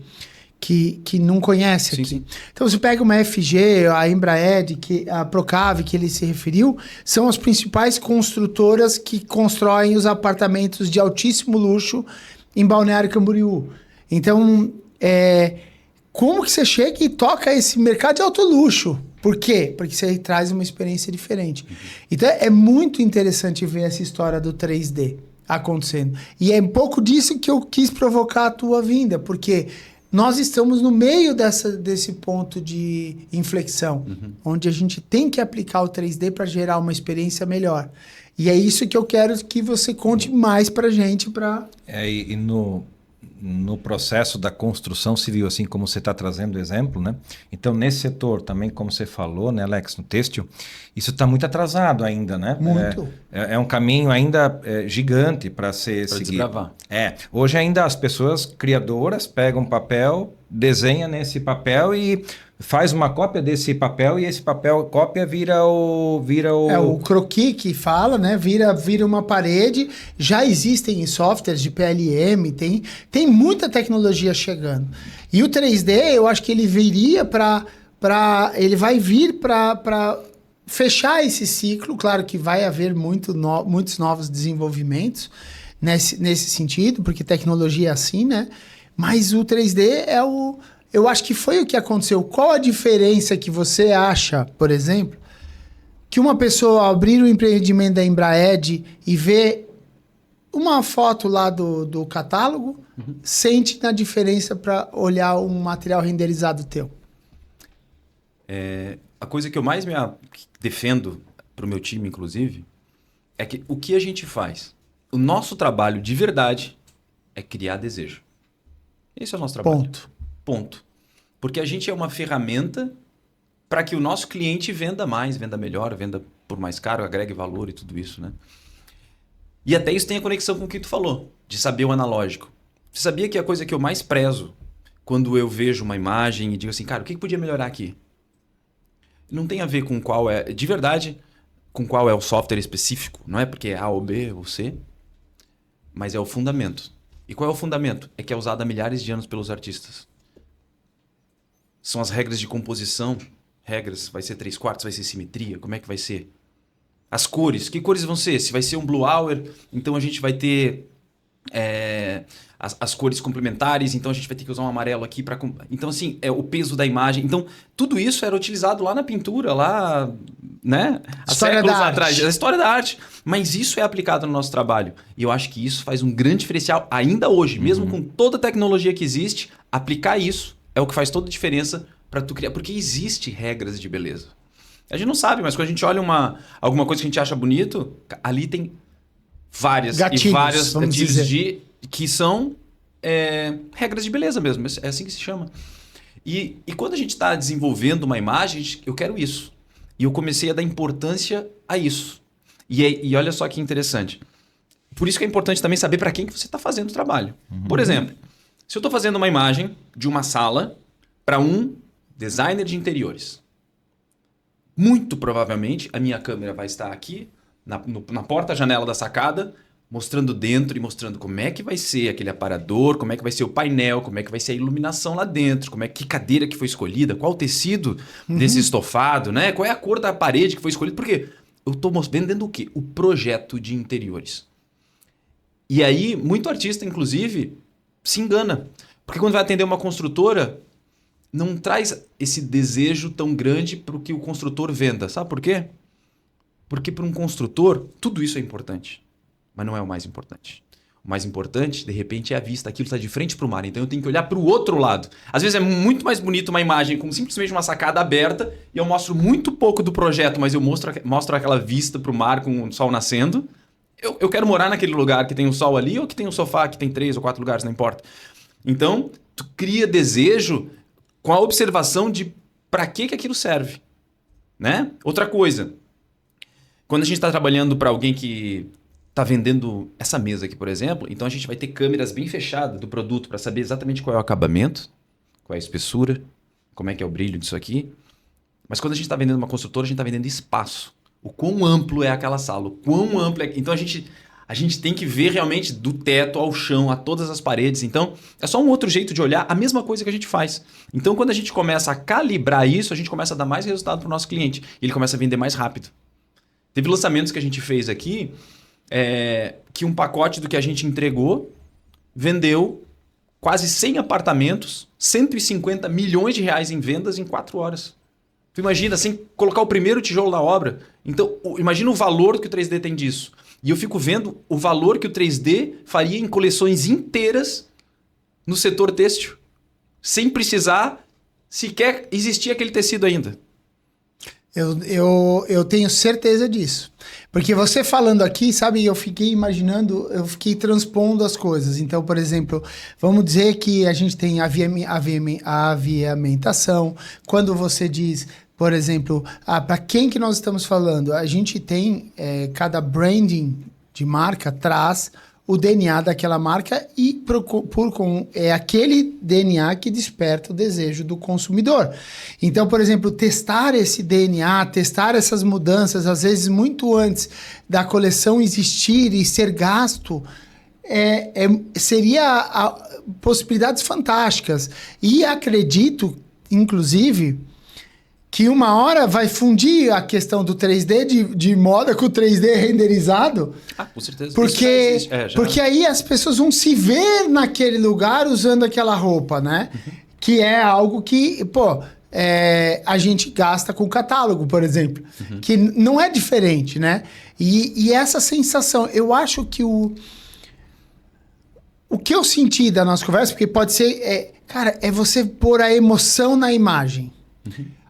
não conhece aqui. Sim. Então, você pega uma FG, a Embraed, a Procave, que ele se referiu, são as principais construtoras que constroem os apartamentos de altíssimo luxo em Balneário Camboriú. Então, como que você chega e toca esse mercado de alto luxo? Por quê? Porque você traz uma experiência diferente. Então, é muito interessante ver essa história do 3D acontecendo. E é um pouco disso que eu quis provocar a tua vinda, porque... Nós estamos no meio desse ponto de inflexão, onde a gente tem que aplicar o 3D para gerar uma experiência melhor. E é isso que eu quero que você conte mais para a gente. E no processo da construção civil, assim como você está trazendo o exemplo, né? Então, nesse setor também, como você falou, né, Alex, no têxtil, isso está muito atrasado ainda, né? Muito. É um caminho ainda gigante para ser seguido. Desbravar. Hoje ainda as pessoas criadoras pegam papel, desenham nesse papel e faz uma cópia desse papel, e esse papel, cópia, vira o... É o croquis que fala, né? Vira uma parede. Já existem softwares de PLM, tem muita tecnologia chegando. E o 3D, eu acho que ele viria ele vai vir para fechar esse ciclo. Claro que vai haver muitos novos desenvolvimentos nesse sentido, porque tecnologia é assim, né? Mas o 3D eu acho que foi o que aconteceu. Qual a diferença que você acha, por exemplo, que uma pessoa ao abrir o empreendimento da Embraed e ver uma foto lá do catálogo, sente na diferença para olhar um material renderizado teu? A coisa que eu mais defendo para o meu time, inclusive, é que o que a gente faz, o nosso trabalho de verdade é criar desejo. Esse é o nosso trabalho. Ponto. Porque a gente é uma ferramenta para que o nosso cliente venda mais, venda melhor, venda por mais caro, agregue valor e tudo isso, né? E até isso tem a conexão com o que tu falou, de saber o analógico. Você sabia que a coisa que eu mais prezo quando eu vejo uma imagem e digo assim, cara, o que podia melhorar aqui? Não tem a ver com qual é, de verdade, com qual é o software específico. Não é porque é A ou B ou C, mas é o fundamento. E qual é o fundamento? É que é usado há milhares de anos pelos artistas. São as regras de composição. Regras, vai ser 3/4, vai ser simetria, como é que vai ser? As cores, que cores vão ser? Se vai ser um blue hour, então a gente vai ter as cores complementares, então a gente vai ter que usar um amarelo aqui para... Então, assim, o peso da imagem. Então, tudo isso era utilizado lá na pintura, lá, né? Há História séculos da atrás. arte. A história da arte. Mas isso é aplicado no nosso trabalho. E eu acho que isso faz um grande diferencial ainda hoje, mesmo com toda a tecnologia que existe, aplicar isso é o que faz toda a diferença para tu criar. Porque existe regras de beleza. A gente não sabe, mas quando a gente olha alguma coisa que a gente acha bonito, ali tem várias Gatilhos, vamos gatilhos dizer. que são regras de beleza mesmo. É assim que se chama. E quando a gente está desenvolvendo uma imagem, eu quero isso. E eu comecei a dar importância a isso. E olha só que interessante. Por isso que é importante também saber para quem que você está fazendo o trabalho. Por exemplo, se eu estou fazendo uma imagem de uma sala para um designer de interiores, muito provavelmente a minha câmera vai estar aqui na porta-janela da sacada, mostrando dentro e mostrando como é que vai ser aquele aparador, como é que vai ser o painel, como é que vai ser a iluminação lá dentro, que cadeira que foi escolhida, qual o tecido desse estofado, né? Qual é a cor da parede que foi escolhida. Porque eu estou vendendo o quê? O projeto de interiores. E aí, muito artista, inclusive, se engana. Porque quando vai atender uma construtora, não traz esse desejo tão grande para que o construtor venda. Sabe por quê? Porque para um construtor, tudo isso é importante. Mas não é o mais importante. O mais importante, de repente, é a vista. Aquilo está de frente para o mar. Então eu tenho que olhar para o outro lado. Às vezes é muito mais bonito uma imagem com simplesmente uma sacada aberta e eu mostro muito pouco do projeto, mas eu mostro aquela vista para o mar com o sol nascendo. Eu quero morar naquele lugar que tem um sol ali ou que tem um sofá que tem 3 ou 4 lugares, não importa. Então, tu cria desejo com a observação de para que aquilo serve. Né? Outra coisa, quando a gente está trabalhando para alguém que está vendendo essa mesa aqui, por exemplo, então a gente vai ter câmeras bem fechadas do produto para saber exatamente qual é o acabamento, qual é a espessura, como é que é o brilho disso aqui. Mas quando a gente está vendendo uma construtora, a gente está vendendo espaço. O quão amplo é aquela sala, o quão amplo é... Então a gente tem que ver realmente do teto ao chão, a todas as paredes. Então é só um outro jeito de olhar a mesma coisa que a gente faz. Então quando a gente começa a calibrar isso, a gente começa a dar mais resultado para o nosso cliente. E ele começa a vender mais rápido. Teve lançamentos que a gente fez aqui, que um pacote do que a gente entregou vendeu quase 100 apartamentos, 150 milhões de reais em vendas em 4 horas. Tu imagina, sem colocar o primeiro tijolo na obra. Então, imagina o valor que o 3D tem disso. E eu fico vendo o valor que o 3D faria em coleções inteiras no setor têxtil, sem precisar sequer existir aquele tecido ainda. Eu tenho certeza disso. Porque você falando aqui, sabe, eu fiquei imaginando, eu fiquei transpondo as coisas. Então, por exemplo, vamos dizer que a gente tem aviamentação. Quando você diz, por exemplo, para quem que nós estamos falando? A gente tem, cada de marca traz o DNA daquela marca e é aquele DNA que desperta o desejo do consumidor. Então, por exemplo, testar esse DNA, testar essas mudanças, às vezes muito antes da coleção existir e ser gasto, seria possibilidades fantásticas. E acredito, inclusive, que uma hora vai fundir a questão do 3D de moda com o 3D renderizado. Com certeza. Porque aí as pessoas vão se ver naquele lugar usando aquela roupa, né? Que é algo que, a gente gasta com catálogo, por exemplo. Que não é diferente, né? E essa sensação, eu acho que o que eu senti da nossa conversa, porque pode ser, é você pôr a emoção na imagem.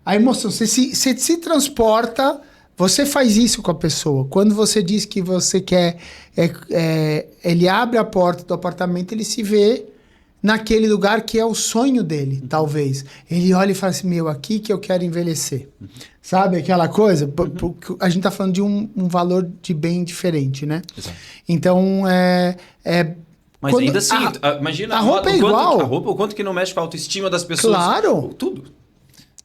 A emoção, você se transporta, você faz isso com a pessoa. Quando você diz que você quer, ele abre a porta do apartamento, ele se vê naquele lugar que é o sonho dele, talvez. Ele olha e fala assim, aqui que eu quero envelhecer. Sabe aquela coisa? A gente tá falando de um valor de bem diferente, né? Exato. Então, mas ainda assim, imagina a roupa é igual. O quanto que não mexe com a autoestima das pessoas. Claro. Tudo.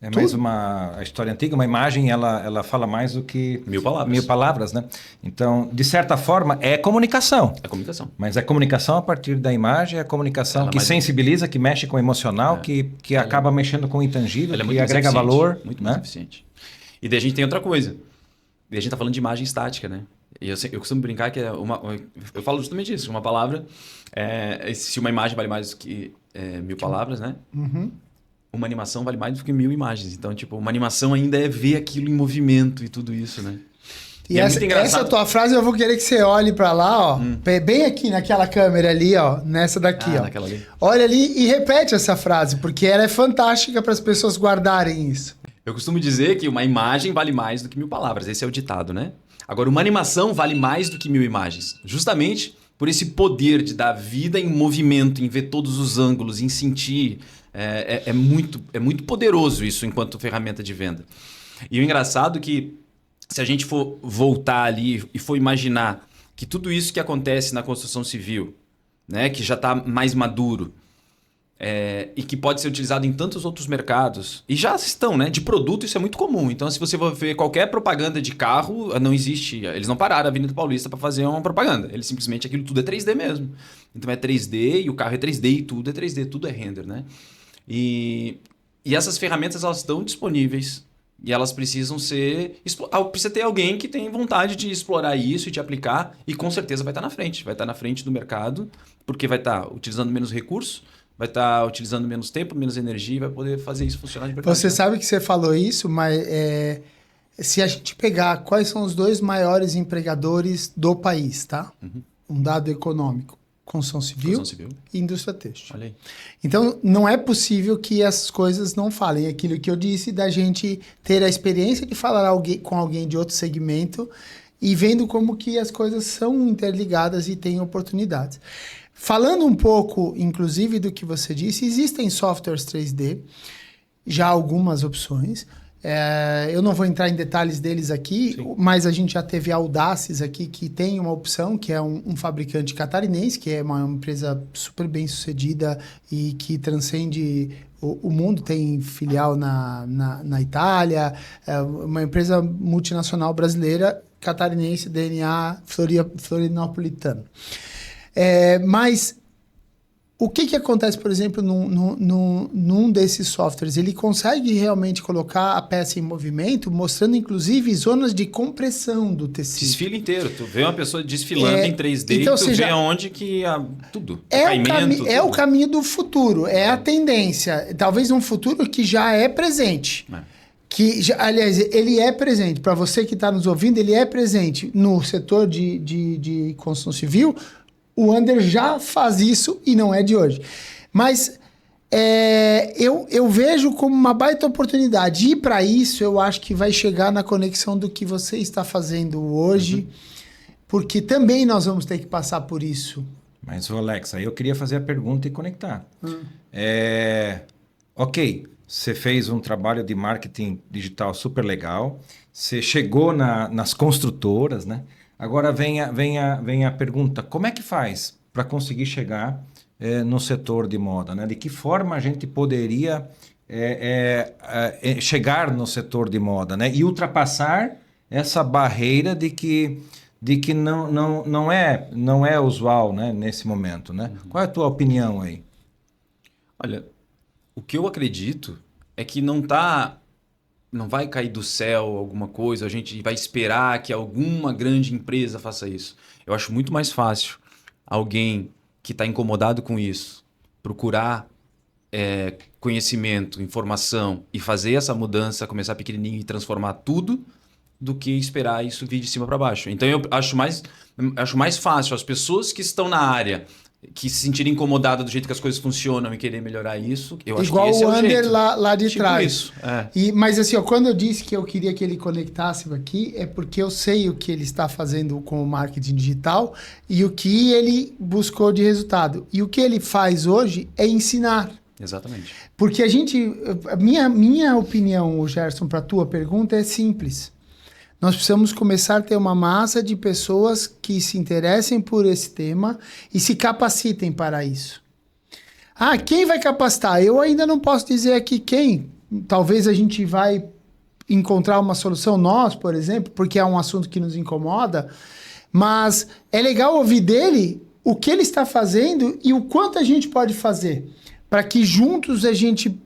É mais a história antiga, uma imagem, ela fala mais do que 1000 palavras. 1000 palavras, né? Então, de certa forma, é comunicação. É comunicação. Mas é comunicação a partir da imagem, é comunicação que sensibiliza, que mexe com o emocional, que acaba mexendo com o intangível, que agrega eficiente, valor. Muito mais eficiente. E daí a gente tem outra coisa. E a gente tá falando de imagem estática, né? E eu costumo brincar que eu falo justamente isso. Uma palavra, se uma imagem vale mais do que 1000 palavras, né? Uhum. Uma animação vale mais do que 1000 imagens. Então, tipo, uma animação ainda é ver aquilo em movimento e tudo isso, né? E essa tua frase eu vou querer que você olhe para lá, ó. Bem aqui naquela câmera ali, ó. Nessa daqui, ó. Naquela ali. Olha ali e repete essa frase, porque ela é fantástica para as pessoas guardarem isso. Eu costumo dizer que uma imagem vale mais do que 1000 palavras. Esse é o ditado, né? Agora, uma animação vale mais do que 1000 imagens. Justamente por esse poder de dar vida em movimento, em ver todos os ângulos, em sentir. É muito poderoso isso enquanto ferramenta de venda. E o engraçado é que se a gente for voltar ali e for imaginar que tudo isso que acontece na construção civil, né, que já está mais maduro, e que pode ser utilizado em tantos outros mercados, e já estão, né? De produto isso é muito comum. Então, se você for ver qualquer propaganda de carro, não existe. Eles não pararam a Avenida Paulista para fazer uma propaganda. Eles simplesmente, aquilo tudo é 3D mesmo. Então é 3D e o carro é 3D e tudo é 3D, tudo é render, né? E essas ferramentas, elas estão disponíveis. E elas precisam precisa ter alguém que tem vontade de explorar isso e de aplicar. E com certeza vai estar na frente. Vai estar na frente do mercado, porque vai estar utilizando menos recursos, vai estar utilizando menos tempo, menos energia e vai poder fazer isso funcionar de verdade. Você sabe que você falou isso, mas se a gente pegar quais são os 2 maiores empregadores do país, tá? Uhum. Um dado econômico. Construção civil e indústria têxtil. Olha aí. Então, não é possível que essas coisas não falem. Aquilo que eu disse da gente ter a experiência de falar com alguém de outro segmento e vendo como que as coisas são interligadas e têm oportunidades. Falando um pouco, inclusive, do que você disse, existem softwares 3D, já algumas opções. Eu não vou entrar em detalhes deles aqui, sim, mas a gente já teve a Audaces aqui, que tem uma opção, que é um fabricante catarinense, que é uma empresa super bem sucedida e que transcende o mundo, tem filial na Itália, uma empresa multinacional brasileira, catarinense, DNA florinopolitano. Mas o que acontece, por exemplo, num desses softwares? Ele consegue realmente colocar a peça em movimento, mostrando inclusive zonas de compressão do tecido. Desfile inteiro. Tu vê uma pessoa desfilando em 3D então, e tu vê onde que... tudo. É o caminho do futuro. É a tendência. Talvez um futuro que já é presente. Aliás, ele é presente. Para você que está nos ouvindo, ele é presente no setor de construção civil. O Under já faz isso e não é de hoje. Mas eu vejo como uma baita oportunidade. E para isso, eu acho que vai chegar na conexão do que você está fazendo hoje, porque também nós vamos ter que passar por isso. Mas, Alex, aí eu queria fazer a pergunta e conectar. Ok, você fez um trabalho de marketing digital super legal, você chegou nas construtoras, né? Agora vem a pergunta, como é que faz para conseguir chegar no setor de moda, né? De que forma a gente poderia chegar no setor de moda, né? E ultrapassar essa barreira de que não é usual, né? Nesse momento, né? Qual é a tua opinião aí? Olha, o que eu acredito é que não vai cair do céu alguma coisa, a gente vai esperar que alguma grande empresa faça isso. Eu acho muito mais fácil alguém que está incomodado com isso procurar conhecimento, informação e fazer essa mudança, começar pequenininho e transformar tudo, do que esperar isso vir de cima para baixo. Então eu acho mais fácil as pessoas que estão na área que se sentirem incomodadas do jeito que as coisas funcionam e querer melhorar isso, eu acho que esse é o jeito. Igual o Under lá de tipo trás. Isso, Mas assim, ó, quando eu disse que eu queria que ele conectasse aqui, é porque eu sei o que ele está fazendo com o marketing digital e o que ele buscou de resultado. E o que ele faz hoje é ensinar. Exatamente. Porque minha opinião, Gerson, para a tua pergunta é simples. Nós precisamos começar a ter uma massa de pessoas que se interessem por esse tema e se capacitem para isso. Quem vai capacitar? Eu ainda não posso dizer aqui quem. Talvez a gente vai encontrar uma solução nós, por exemplo, porque é um assunto que nos incomoda, mas é legal ouvir dele o que ele está fazendo e o quanto a gente pode fazer para que juntos a gente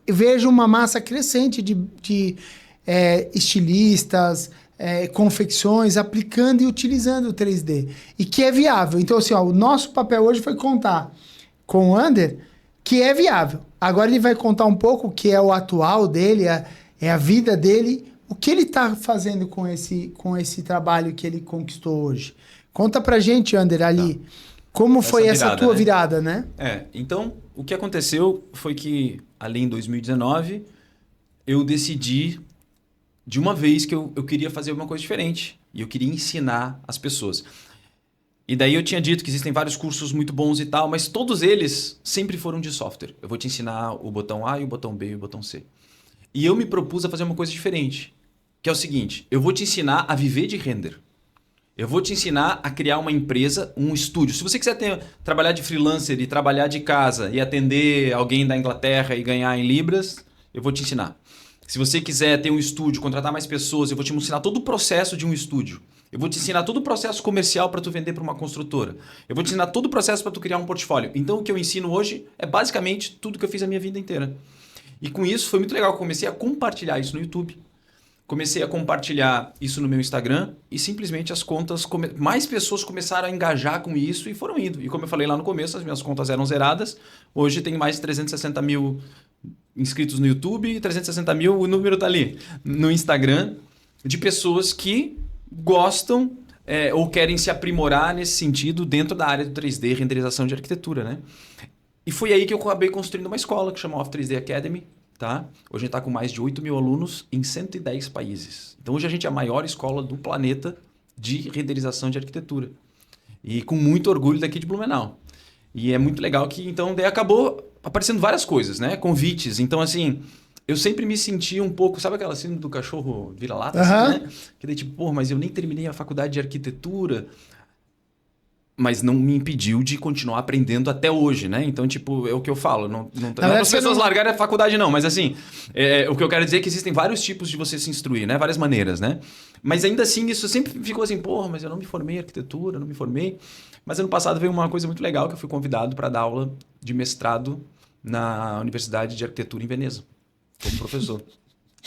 veja uma massa crescente de estilistas, confecções, aplicando e utilizando o 3D. E que é viável. Então, assim, ó, o nosso papel hoje foi contar com o Ander que é viável. Agora ele vai contar um pouco o que é o atual dele, é a vida dele, o que ele está fazendo com esse trabalho que ele conquistou hoje. Conta pra gente, Ander, ali, como foi essa tua virada, né? Então, o que aconteceu foi que, ali em 2019, eu decidi, de uma vez, que eu queria fazer uma coisa diferente. E eu queria ensinar as pessoas. E daí eu tinha dito que existem vários cursos muito bons e tal, mas todos eles sempre foram de software. Eu vou te ensinar o botão A, e o botão B e o botão C. E eu me propus a fazer uma coisa diferente, que é o seguinte: eu vou te ensinar a viver de render. Eu vou te ensinar a criar uma empresa, um estúdio. Se você quiser trabalhar de freelancer e trabalhar de casa e atender alguém da Inglaterra e ganhar em libras, eu vou te ensinar. Se você quiser ter um estúdio, contratar mais pessoas, eu vou te ensinar todo o processo de um estúdio. Eu vou te ensinar todo o processo comercial para tu vender para uma construtora. Eu vou te ensinar todo o processo para tu criar um portfólio. Então, o que eu ensino hoje é basicamente tudo que eu fiz a minha vida inteira. E com isso, foi muito legal. Eu comecei a compartilhar isso no YouTube. Comecei a compartilhar isso no meu Instagram e simplesmente as contas... Mais pessoas começaram a engajar com isso e foram indo. E como eu falei lá no começo, as minhas contas eram zeradas. Hoje tem mais de 360 mil inscritos no YouTube e 360 mil, o número está ali, no Instagram, de pessoas que gostam ou querem se aprimorar nesse sentido dentro da área do 3D, renderização de arquitetura, né? E foi aí que eu acabei construindo uma escola que chama Off 3D Academy, tá? Hoje a gente está com mais de 8 mil alunos em 110 países. Então hoje a gente é a maior escola do planeta de renderização de arquitetura. E com muito orgulho daqui de Blumenau. E é muito legal que, então, daí acabou aparecendo várias coisas, né? Convites. Então, assim, eu sempre me senti um pouco... Sabe aquela síndrome do cachorro vira-lata? Assim, né? Que daí, tipo, mas eu nem terminei a faculdade de arquitetura. Mas não me impediu de continuar aprendendo até hoje, né? Então, tipo, é o que eu falo. Não é as pessoas largarem a faculdade, não. Mas, assim, o que eu quero dizer é que existem vários tipos de você se instruir, né? Várias maneiras, né? Mas, ainda assim, isso sempre ficou assim... Porra, mas eu não me formei em arquitetura, não me formei... Mas ano passado veio uma coisa muito legal, que eu fui convidado para dar aula de mestrado na Universidade de Arquitetura em Veneza, como professor.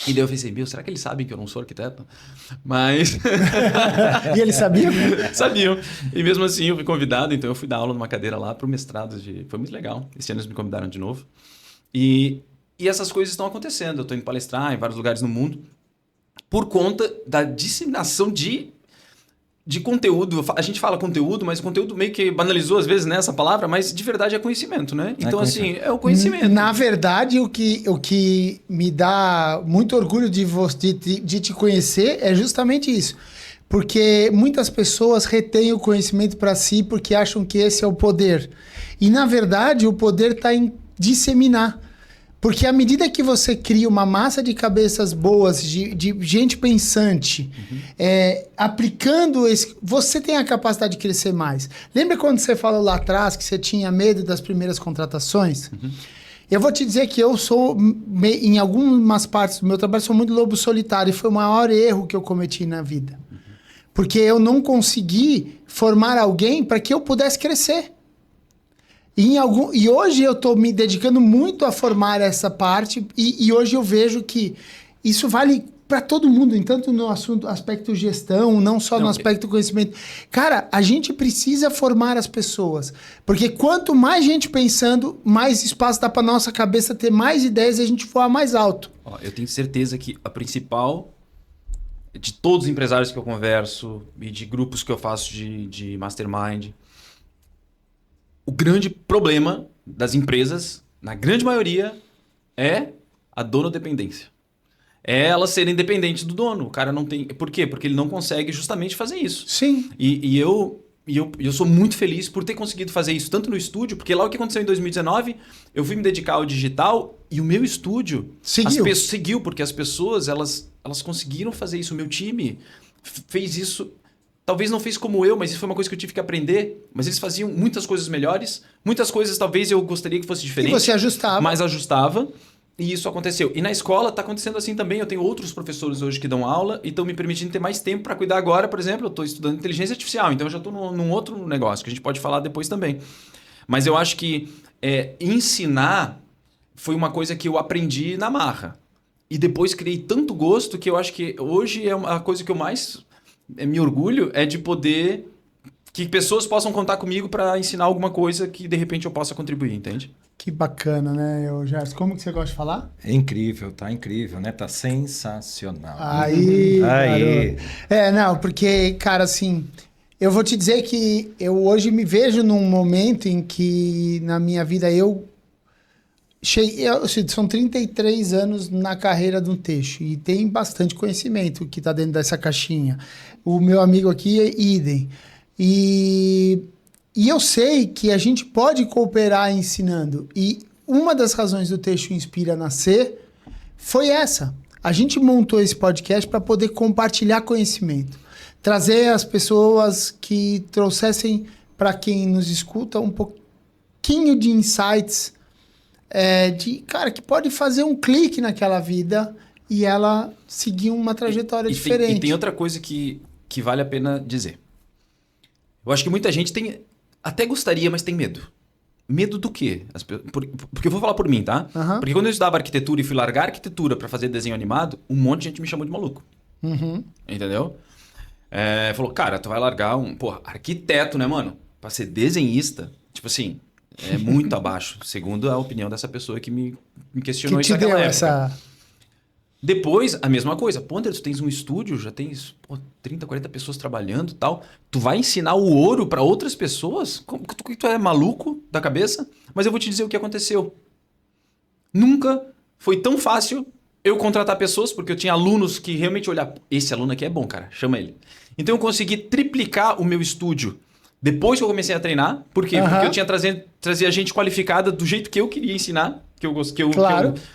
E daí eu pensei, será que eles sabem que eu não sou arquiteto? Mas... E eles sabiam? Sabiam. E mesmo assim eu fui convidado, então eu fui dar aula numa cadeira lá para o mestrado. Foi muito legal. Esse ano eles me convidaram de novo. E essas coisas estão acontecendo. Eu estou indo palestrar em vários lugares no mundo por conta da disseminação de conteúdo. A gente fala conteúdo, mas o conteúdo meio que banalizou às vezes nessa palavra, mas de verdade é conhecimento, né? Então, assim, é o conhecimento. Na verdade, o que me dá muito orgulho de te conhecer é justamente isso. Porque muitas pessoas retêm o conhecimento para si porque acham que esse é o poder. E, na verdade, o poder está em disseminar. Porque à medida que você cria uma massa de cabeças boas, de gente pensante, aplicando você tem a capacidade de crescer mais. Lembra quando você falou lá atrás que você tinha medo das primeiras contratações? Uhum. Eu vou te dizer que eu sou, em algumas partes do meu trabalho, sou muito lobo solitário. E foi o maior erro que eu cometi na vida. Uhum. Porque eu não consegui formar alguém para que eu pudesse crescer. E hoje eu estou me dedicando muito a formar essa parte e hoje eu vejo que isso vale para todo mundo, tanto no aspecto gestão, não só no aspecto conhecimento. Cara, a gente precisa formar as pessoas, porque quanto mais gente pensando, mais espaço dá para nossa cabeça ter mais ideias e a gente voar mais alto. Eu tenho certeza que a principal de todos os empresários que eu converso e de grupos que eu faço de mastermind... O grande problema das empresas, na grande maioria, é a donodependência. É elas serem dependentes do dono. O cara não tem... Por quê? Porque ele não consegue justamente fazer isso. Sim. E eu sou muito feliz por ter conseguido fazer isso, tanto no estúdio, porque lá o que aconteceu em 2019, eu fui me dedicar ao digital e o meu estúdio seguiu, porque as pessoas elas conseguiram fazer isso. O meu time fez isso... Talvez não fez como eu, mas isso foi uma coisa que eu tive que aprender. Mas eles faziam muitas coisas melhores. Muitas coisas talvez eu gostaria que fosse diferente. E você ajustava. Mas ajustava. E isso aconteceu. E na escola está acontecendo assim também. Eu tenho outros professores hoje que dão aula e estão me permitindo ter mais tempo para cuidar agora. Por exemplo, eu estou estudando inteligência artificial. Então eu já estou num outro negócio que a gente pode falar depois também. Mas eu acho que ensinar foi uma coisa que eu aprendi na marra. E depois criei tanto gosto que eu acho que hoje é a coisa que eu mais me orgulho é de poder que pessoas possam contar comigo para ensinar alguma coisa que de repente eu possa contribuir, entende? Que bacana, né, Gerson? Como que você gosta de falar? É incrível, né? Tá sensacional. Aí, Aí. Não, porque, cara, assim, eu vou te dizer que eu hoje me vejo num momento em que na minha vida são 33 anos na carreira do Teixo e tem bastante conhecimento que está dentro dessa caixinha. O meu amigo aqui é idem. E eu sei que a gente pode cooperar ensinando. E uma das razões do Teixo Inspira Nascer foi essa. A gente montou esse podcast para poder compartilhar conhecimento. Trazer as pessoas que trouxessem para quem nos escuta um pouquinho de insights cara, que pode fazer um clique naquela vida e ela seguir uma trajetória diferente. E tem outra coisa que vale a pena dizer. Eu acho que muita gente até gostaria, mas tem medo. Medo do quê? Porque eu vou falar por mim, tá? Uhum. Porque quando eu estudava arquitetura e fui largar arquitetura para fazer desenho animado, um monte de gente me chamou de maluco. Uhum. Entendeu? Falou, cara, tu vai largar arquiteto, né, mano? Pra ser desenhista, tipo assim, é muito abaixo, segundo a opinião dessa pessoa que me questionou isso naquela época. Depois, a mesma coisa. Pô, André, tu tens um estúdio, já tens 30, 40 pessoas trabalhando e tal. Tu vai ensinar o ouro para outras pessoas? Tu é maluco da cabeça? Mas eu vou te dizer o que aconteceu. Nunca foi tão fácil eu contratar pessoas, porque eu tinha alunos que realmente olhavam, esse aluno aqui é bom, cara, chama ele. Então eu consegui triplicar o meu estúdio depois que eu comecei a treinar. Por quê? Porque eu tinha trazia gente qualificada do jeito que eu queria ensinar, que eu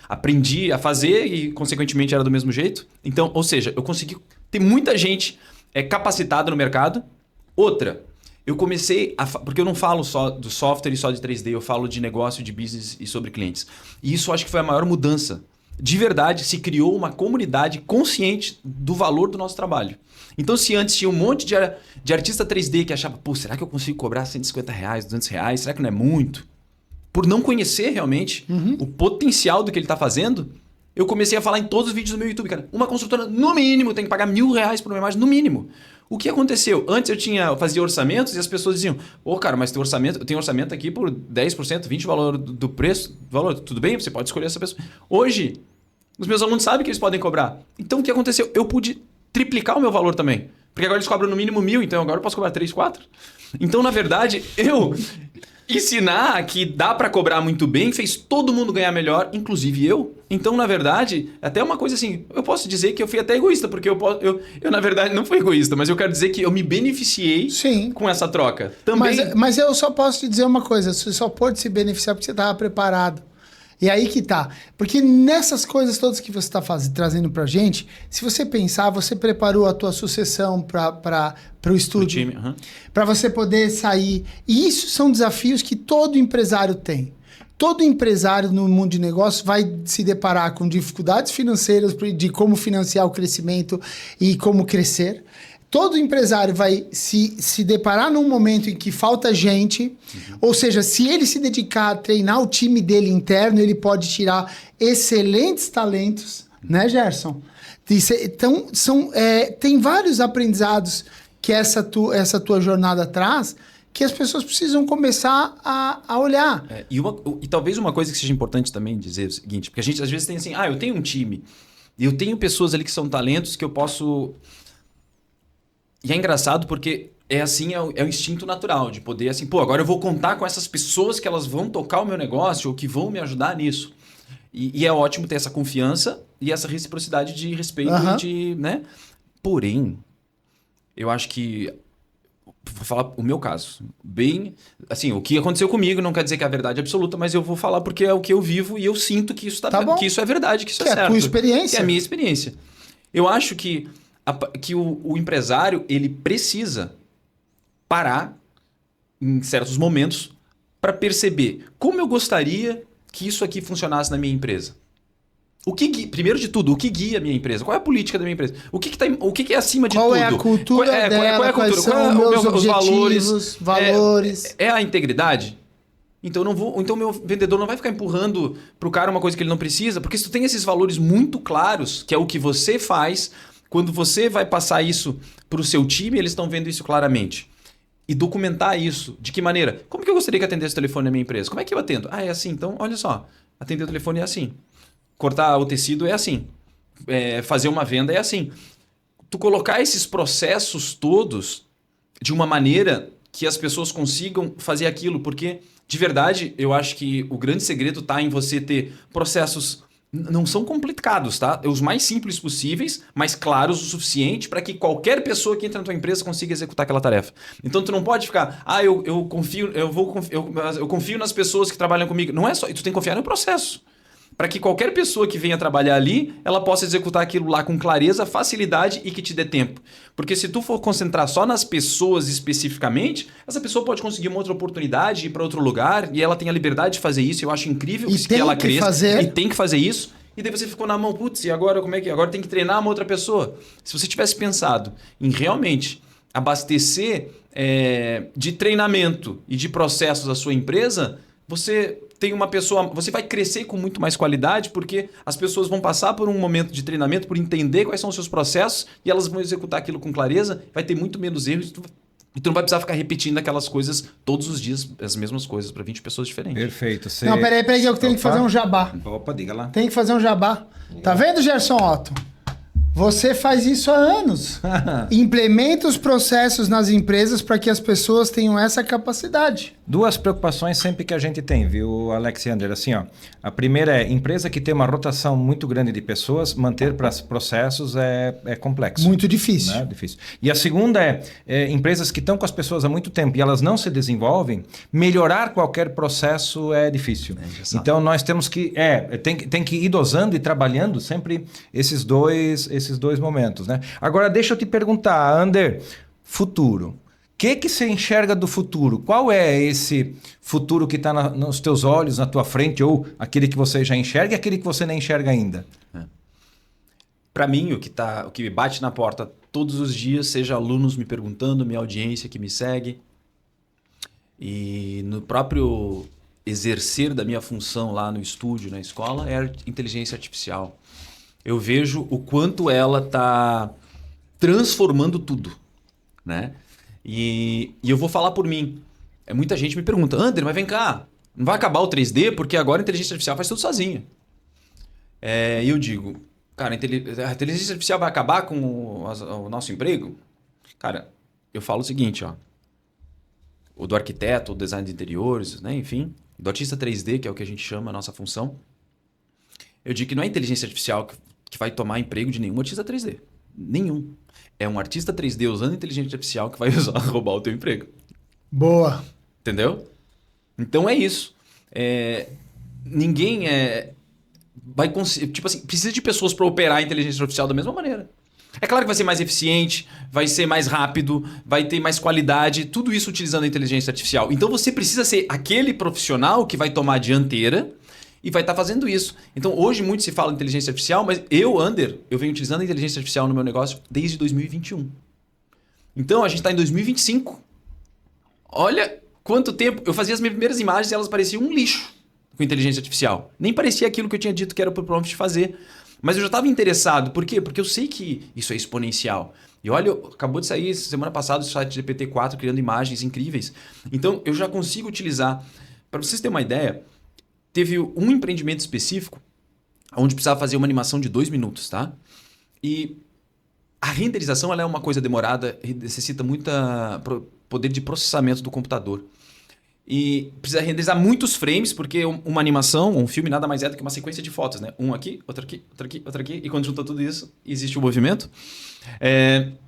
aprendi a fazer e, consequentemente, era do mesmo jeito. Então, ou seja, eu consegui ter muita gente capacitada no mercado. Outra, eu comecei porque eu não falo só do software e só de 3D, eu falo de negócio, de business e sobre clientes. E isso acho que foi a maior mudança. De verdade, se criou uma comunidade consciente do valor do nosso trabalho. Então, se antes tinha um monte de artista 3D que achava, pô, será que eu consigo cobrar R$150, R$200? Será que não é muito? Por não conhecer realmente o potencial do que ele está fazendo, eu comecei a falar em todos os vídeos do meu YouTube, cara. Uma construtora, no mínimo, tem que pagar R$1.000 por uma imagem, no mínimo. O que aconteceu? Antes eu fazia orçamentos e as pessoas diziam, cara, mas eu tenho orçamento aqui por 10%, 20% do valor do preço. Tudo bem? Você pode escolher essa pessoa. Hoje, os meus alunos sabem que eles podem cobrar. Então, o que aconteceu? Eu pude triplicar o meu valor também. Porque agora eles cobram no mínimo 1.000, então agora eu posso cobrar 3, 4. Então, na verdade, ensinar que dá para cobrar muito bem fez todo mundo ganhar melhor, inclusive eu. Então, na verdade, até uma coisa assim, eu posso dizer que eu fui até egoísta, porque eu na verdade, não fui egoísta, mas eu quero dizer que eu me beneficiei com essa troca. Também... Mas eu só posso te dizer uma coisa, você só pode se beneficiar porque você estava preparado. E aí que tá. Porque nessas coisas todas que você está trazendo pra gente, se você pensar, você preparou a tua sucessão para o estúdio. Para você poder sair. E isso são desafios que todo empresário tem. Todo empresário no mundo de negócios vai se deparar com dificuldades financeiras de como financiar o crescimento e como crescer. Todo empresário vai se deparar num momento em que falta gente, ou seja, se ele se dedicar a treinar o time dele interno, ele pode tirar excelentes talentos, né, Gerson? Então, tem vários aprendizados que essa tua jornada traz que as pessoas precisam começar a olhar. E talvez uma coisa que seja importante também dizer é o seguinte, porque a gente às vezes tem assim, eu tenho um time, eu tenho pessoas ali que são talentos que eu posso... E é engraçado porque é o instinto natural de poder assim, agora eu vou contar com essas pessoas que elas vão tocar o meu negócio ou que vão me ajudar nisso. E é ótimo ter essa confiança e essa reciprocidade de respeito e de, né? Porém, eu acho que vou falar o meu caso. Bem, assim, o que aconteceu comigo não quer dizer que é a verdade absoluta, mas eu vou falar porque é o que eu vivo e eu sinto que isso que isso é verdade, que isso é certo. É a tua experiência. Que é a minha experiência. Eu acho que o empresário ele precisa parar em certos momentos para perceber como eu gostaria que isso aqui funcionasse na minha empresa. Primeiro de tudo, o que guia a minha empresa? Qual é a política da minha empresa? O que é acima de tudo? Qual é a cultura dela? Qual é a cultura? Quais são os meus objetivos, valores? É a integridade? Então então meu vendedor não vai ficar empurrando pro cara uma coisa que ele não precisa, porque se tu tem esses valores muito claros, que é o que você faz, quando você vai passar isso pro seu time, eles estão vendo isso claramente. E documentar isso. De que maneira? Como que eu gostaria que atendesse o telefone na minha empresa? Como é que eu atendo? Ah, é assim. Então, olha só. Atender o telefone é assim. Cortar o tecido é assim. Fazer uma venda é assim. Tu colocar esses processos todos de uma maneira que as pessoas consigam fazer aquilo. Porque, de verdade, eu acho que o grande segredo está em você ter processos... Não são complicados, tá? Os mais simples possíveis, mas claros o suficiente para que qualquer pessoa que entra na tua empresa consiga executar aquela tarefa. Então tu não pode ficar, eu confio nas pessoas que trabalham comigo. Não é só, tu tem que confiar no processo. Para que qualquer pessoa que venha trabalhar ali, ela possa executar aquilo lá com clareza, facilidade e que te dê tempo. Porque se tu for concentrar só nas pessoas especificamente, essa pessoa pode conseguir uma outra oportunidade, ir para outro lugar, e ela tem a liberdade de fazer isso. Eu acho incrível que ela cresça. E tem que fazer isso. E daí você ficou na mão, putz, e agora como é que é? Agora tem que treinar uma outra pessoa. Se você tivesse pensado em realmente abastecer de treinamento e de processos a sua empresa, você tem uma pessoa, você vai crescer com muito mais qualidade, porque as pessoas vão passar por um momento de treinamento, por entender quais são os seus processos, e elas vão executar aquilo com clareza, vai ter muito menos erros, e tu não vai precisar ficar repetindo aquelas coisas todos os dias, as mesmas coisas, para 20 pessoas diferentes. Perfeito. Não, peraí, que eu tenho que fazer um jabá. Opa, diga lá. Tem que fazer um jabá. Tá vendo, Gerson Otto? Você faz isso há anos. Implementa os processos nas empresas para que as pessoas tenham essa capacidade. Duas preocupações sempre que a gente tem, viu, Alexander? Assim, ó, a primeira é, empresa que tem uma rotação muito grande de pessoas, manter processos é complexo. Muito difícil. Né? Difícil. E a segunda é, empresas que estão com as pessoas há muito tempo e elas não se desenvolvem, melhorar qualquer processo é difícil. Então, nós temos que, tem que ir dosando e trabalhando sempre esses dois momentos, né? Agora, deixa eu te perguntar, Ander, futuro. O que você enxerga do futuro? Qual é esse futuro que está nos teus olhos, na tua frente, ou aquele que você já enxerga e aquele que você nem enxerga ainda? Para mim, o que bate na porta todos os dias, seja alunos me perguntando, minha audiência que me segue, e no próprio exercer da minha função lá no estúdio, na escola, é a inteligência artificial. Eu vejo o quanto ela está transformando tudo, né? E eu vou falar por mim. Muita gente me pergunta, Ander, mas vem cá, não vai acabar o 3D porque agora a inteligência artificial faz tudo sozinha. E eu digo, cara, a inteligência artificial vai acabar com o nosso emprego? Cara, eu falo o seguinte, ó. O do arquiteto, o design de interiores, né? Enfim, do artista 3D, que é o que a gente chama a nossa função. Eu digo que não é a inteligência artificial que vai tomar emprego de nenhum artista 3D. Nenhum. É um artista 3D usando inteligência artificial que vai roubar o teu emprego. Boa. Entendeu? Então é isso. Ninguém vai conseguir... Tipo assim, precisa de pessoas para operar a inteligência artificial da mesma maneira. É claro que vai ser mais eficiente, vai ser mais rápido, vai ter mais qualidade, tudo isso utilizando a inteligência artificial. Então você precisa ser aquele profissional que vai tomar a dianteira e vai estar fazendo isso. Então, hoje muito se fala em inteligência artificial, mas eu, Ander, eu venho utilizando a inteligência artificial no meu negócio desde 2021. Então, a gente está em 2025. Olha quanto tempo... Eu fazia as minhas primeiras imagens e elas pareciam um lixo com inteligência artificial. Nem parecia aquilo que eu tinha dito que era pro prompt fazer. Mas eu já estava interessado. Por quê? Porque eu sei que isso é exponencial. E olha, acabou de sair semana passada o site GPT-4 criando imagens incríveis. Então, eu já consigo utilizar... Para vocês terem uma ideia... Teve um empreendimento específico onde precisava fazer uma animação de 2 minutos, tá? E a renderização ela é uma coisa demorada e necessita muito poder de processamento do computador. E precisa renderizar muitos frames, porque uma animação, um filme, nada mais é do que uma sequência de fotos, né? Um aqui, outro aqui, outro aqui, outro aqui. E quando junta tudo isso, existe o movimento.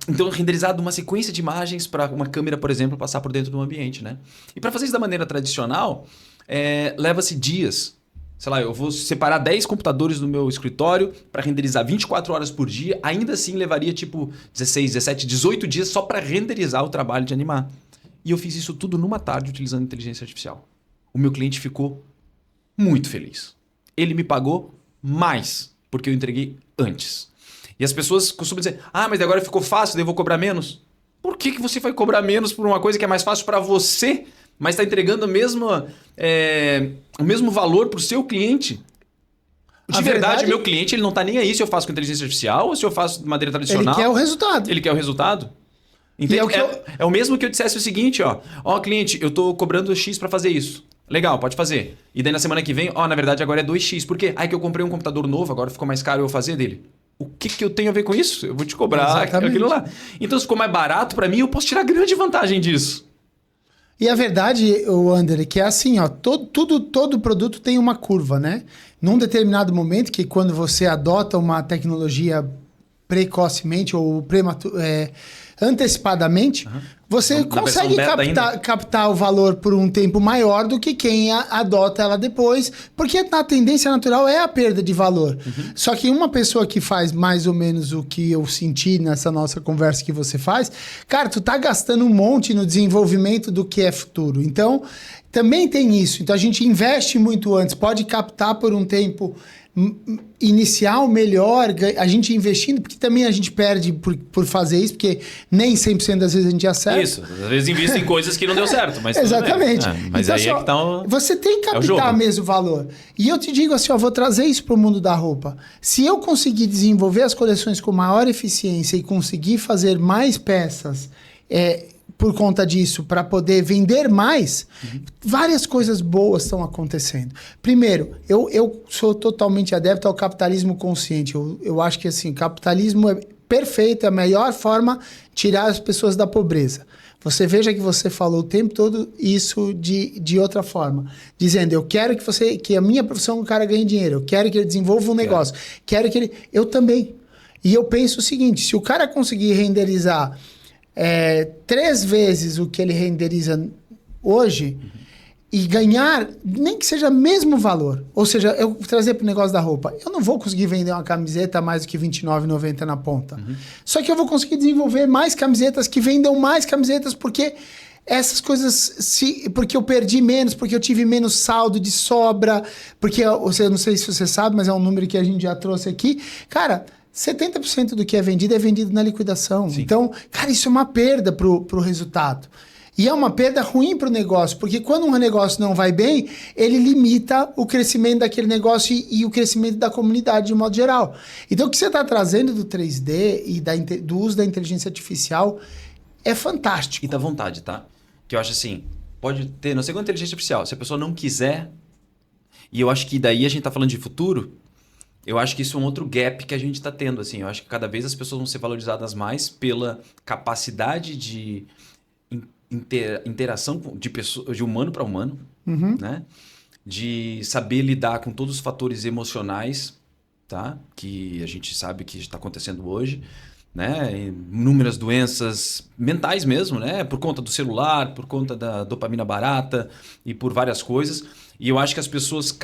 Então, renderizado uma sequência de imagens para uma câmera, por exemplo, passar por dentro de um ambiente, né? E para fazer isso da maneira tradicional... leva-se dias. Sei lá, eu vou separar 10 computadores no meu escritório para renderizar 24 horas por dia. Ainda assim, levaria tipo 16, 17, 18 dias só para renderizar o trabalho de animar. E eu fiz isso tudo numa tarde utilizando inteligência artificial. O meu cliente ficou muito feliz. Ele me pagou mais porque eu entreguei antes. E as pessoas costumam dizer, mas agora ficou fácil, daí eu vou cobrar menos. Por que você vai cobrar menos por uma coisa que é mais fácil para você mas está entregando o mesmo valor para o seu cliente. De verdade, o meu cliente ele não está nem aí se eu faço com inteligência artificial ou se eu faço de maneira tradicional. Ele quer o resultado. Ele quer o resultado. Entende? É o mesmo que eu dissesse o seguinte, ó, cliente, eu estou cobrando X para fazer isso. Legal, pode fazer. E daí na semana que vem, na verdade agora é 2x. Por quê? Que eu comprei um computador novo, agora ficou mais caro eu fazer dele. O que eu tenho a ver com isso? Eu vou te cobrar aquilo lá. Então se ficou mais barato para mim, eu posso tirar grande vantagem disso. E a verdade, Ander, é que é assim, todo produto tem uma curva, né? Num determinado momento, que quando você adota uma tecnologia precocemente ou antecipadamente, você consegue captar o valor por um tempo maior do que quem adota ela depois, porque a tendência natural é a perda de valor. Só que uma pessoa que faz mais ou menos o que eu senti nessa nossa conversa que você faz, cara, tu tá gastando um monte no desenvolvimento do que é futuro. Então, também tem isso. Então, a gente investe muito antes, pode captar por um tempo inicial melhor, a gente investindo, porque também a gente perde por fazer isso, porque nem 100% das vezes a gente acerta. Isso, às vezes investe em coisas que não deu certo, mas exatamente. Mas então, aí é que tá você tem que captar mesmo o valor. E eu te digo assim, vou trazer isso para o mundo da roupa. Se eu conseguir desenvolver as coleções com maior eficiência e conseguir fazer mais peças por conta disso, para poder vender mais, várias coisas boas estão acontecendo. Primeiro, eu sou totalmente adepto ao capitalismo consciente. Eu acho que assim, capitalismo é perfeito, é a melhor forma de tirar as pessoas da pobreza. Você veja que você falou o tempo todo isso de outra forma. Dizendo, eu quero que a minha profissão o cara ganhe dinheiro, eu quero que ele desenvolva um negócio, quero que ele... Eu também. E eu penso o seguinte, se o cara conseguir renderizar 3 vezes o que ele renderiza hoje e ganhar, nem que seja mesmo valor. Ou seja, eu trazer para o negócio da roupa. Eu não vou conseguir vender uma camiseta a mais do que R$29,90 na ponta. Só que eu vou conseguir desenvolver mais camisetas que vendam mais camisetas porque essas coisas... porque eu perdi menos, porque eu tive menos saldo de sobra, porque, eu não sei se você sabe, mas é um número que a gente já trouxe aqui. Cara... 70% do que é vendido na liquidação. Sim. Então, cara, isso é uma perda pro resultado. E é uma perda ruim pro negócio, porque quando um negócio não vai bem, ele limita o crescimento daquele negócio e o crescimento da comunidade de modo geral. Então, o que você está trazendo do 3D e do uso da inteligência artificial é fantástico. E da vontade, tá? Que eu acho assim, pode ter, não sei qual inteligência artificial, se a pessoa não quiser, e eu acho que daí a gente está falando de futuro. Eu acho que isso é um outro gap que a gente está tendo. Assim. Eu acho que cada vez as pessoas vão ser valorizadas mais pela capacidade de interação de humano para humano, né? De saber lidar com todos os fatores emocionais, tá? Que a gente sabe que está acontecendo hoje, né? Inúmeras doenças mentais mesmo, né? Por conta do celular, por conta da dopamina barata e por várias coisas. E eu acho que as pessoas...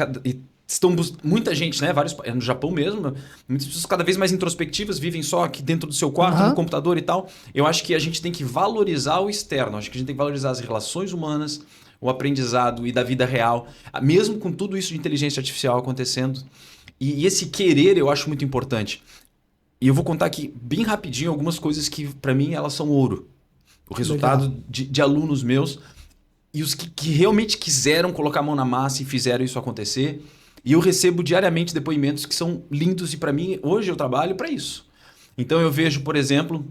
muita gente, né? No Japão mesmo, muitas pessoas cada vez mais introspectivas, vivem só aqui dentro do seu quarto, no computador e tal. Eu acho que a gente tem que valorizar o externo, acho que a gente tem que valorizar as relações humanas, o aprendizado e da vida real, mesmo com tudo isso de inteligência artificial acontecendo. E esse querer eu acho muito importante. E eu vou contar aqui bem rapidinho algumas coisas que para mim elas são ouro. O resultado de alunos meus e os que realmente quiseram colocar a mão na massa e fizeram isso acontecer. E eu recebo diariamente depoimentos que são lindos e para mim, hoje eu trabalho para isso. Então eu vejo, por exemplo,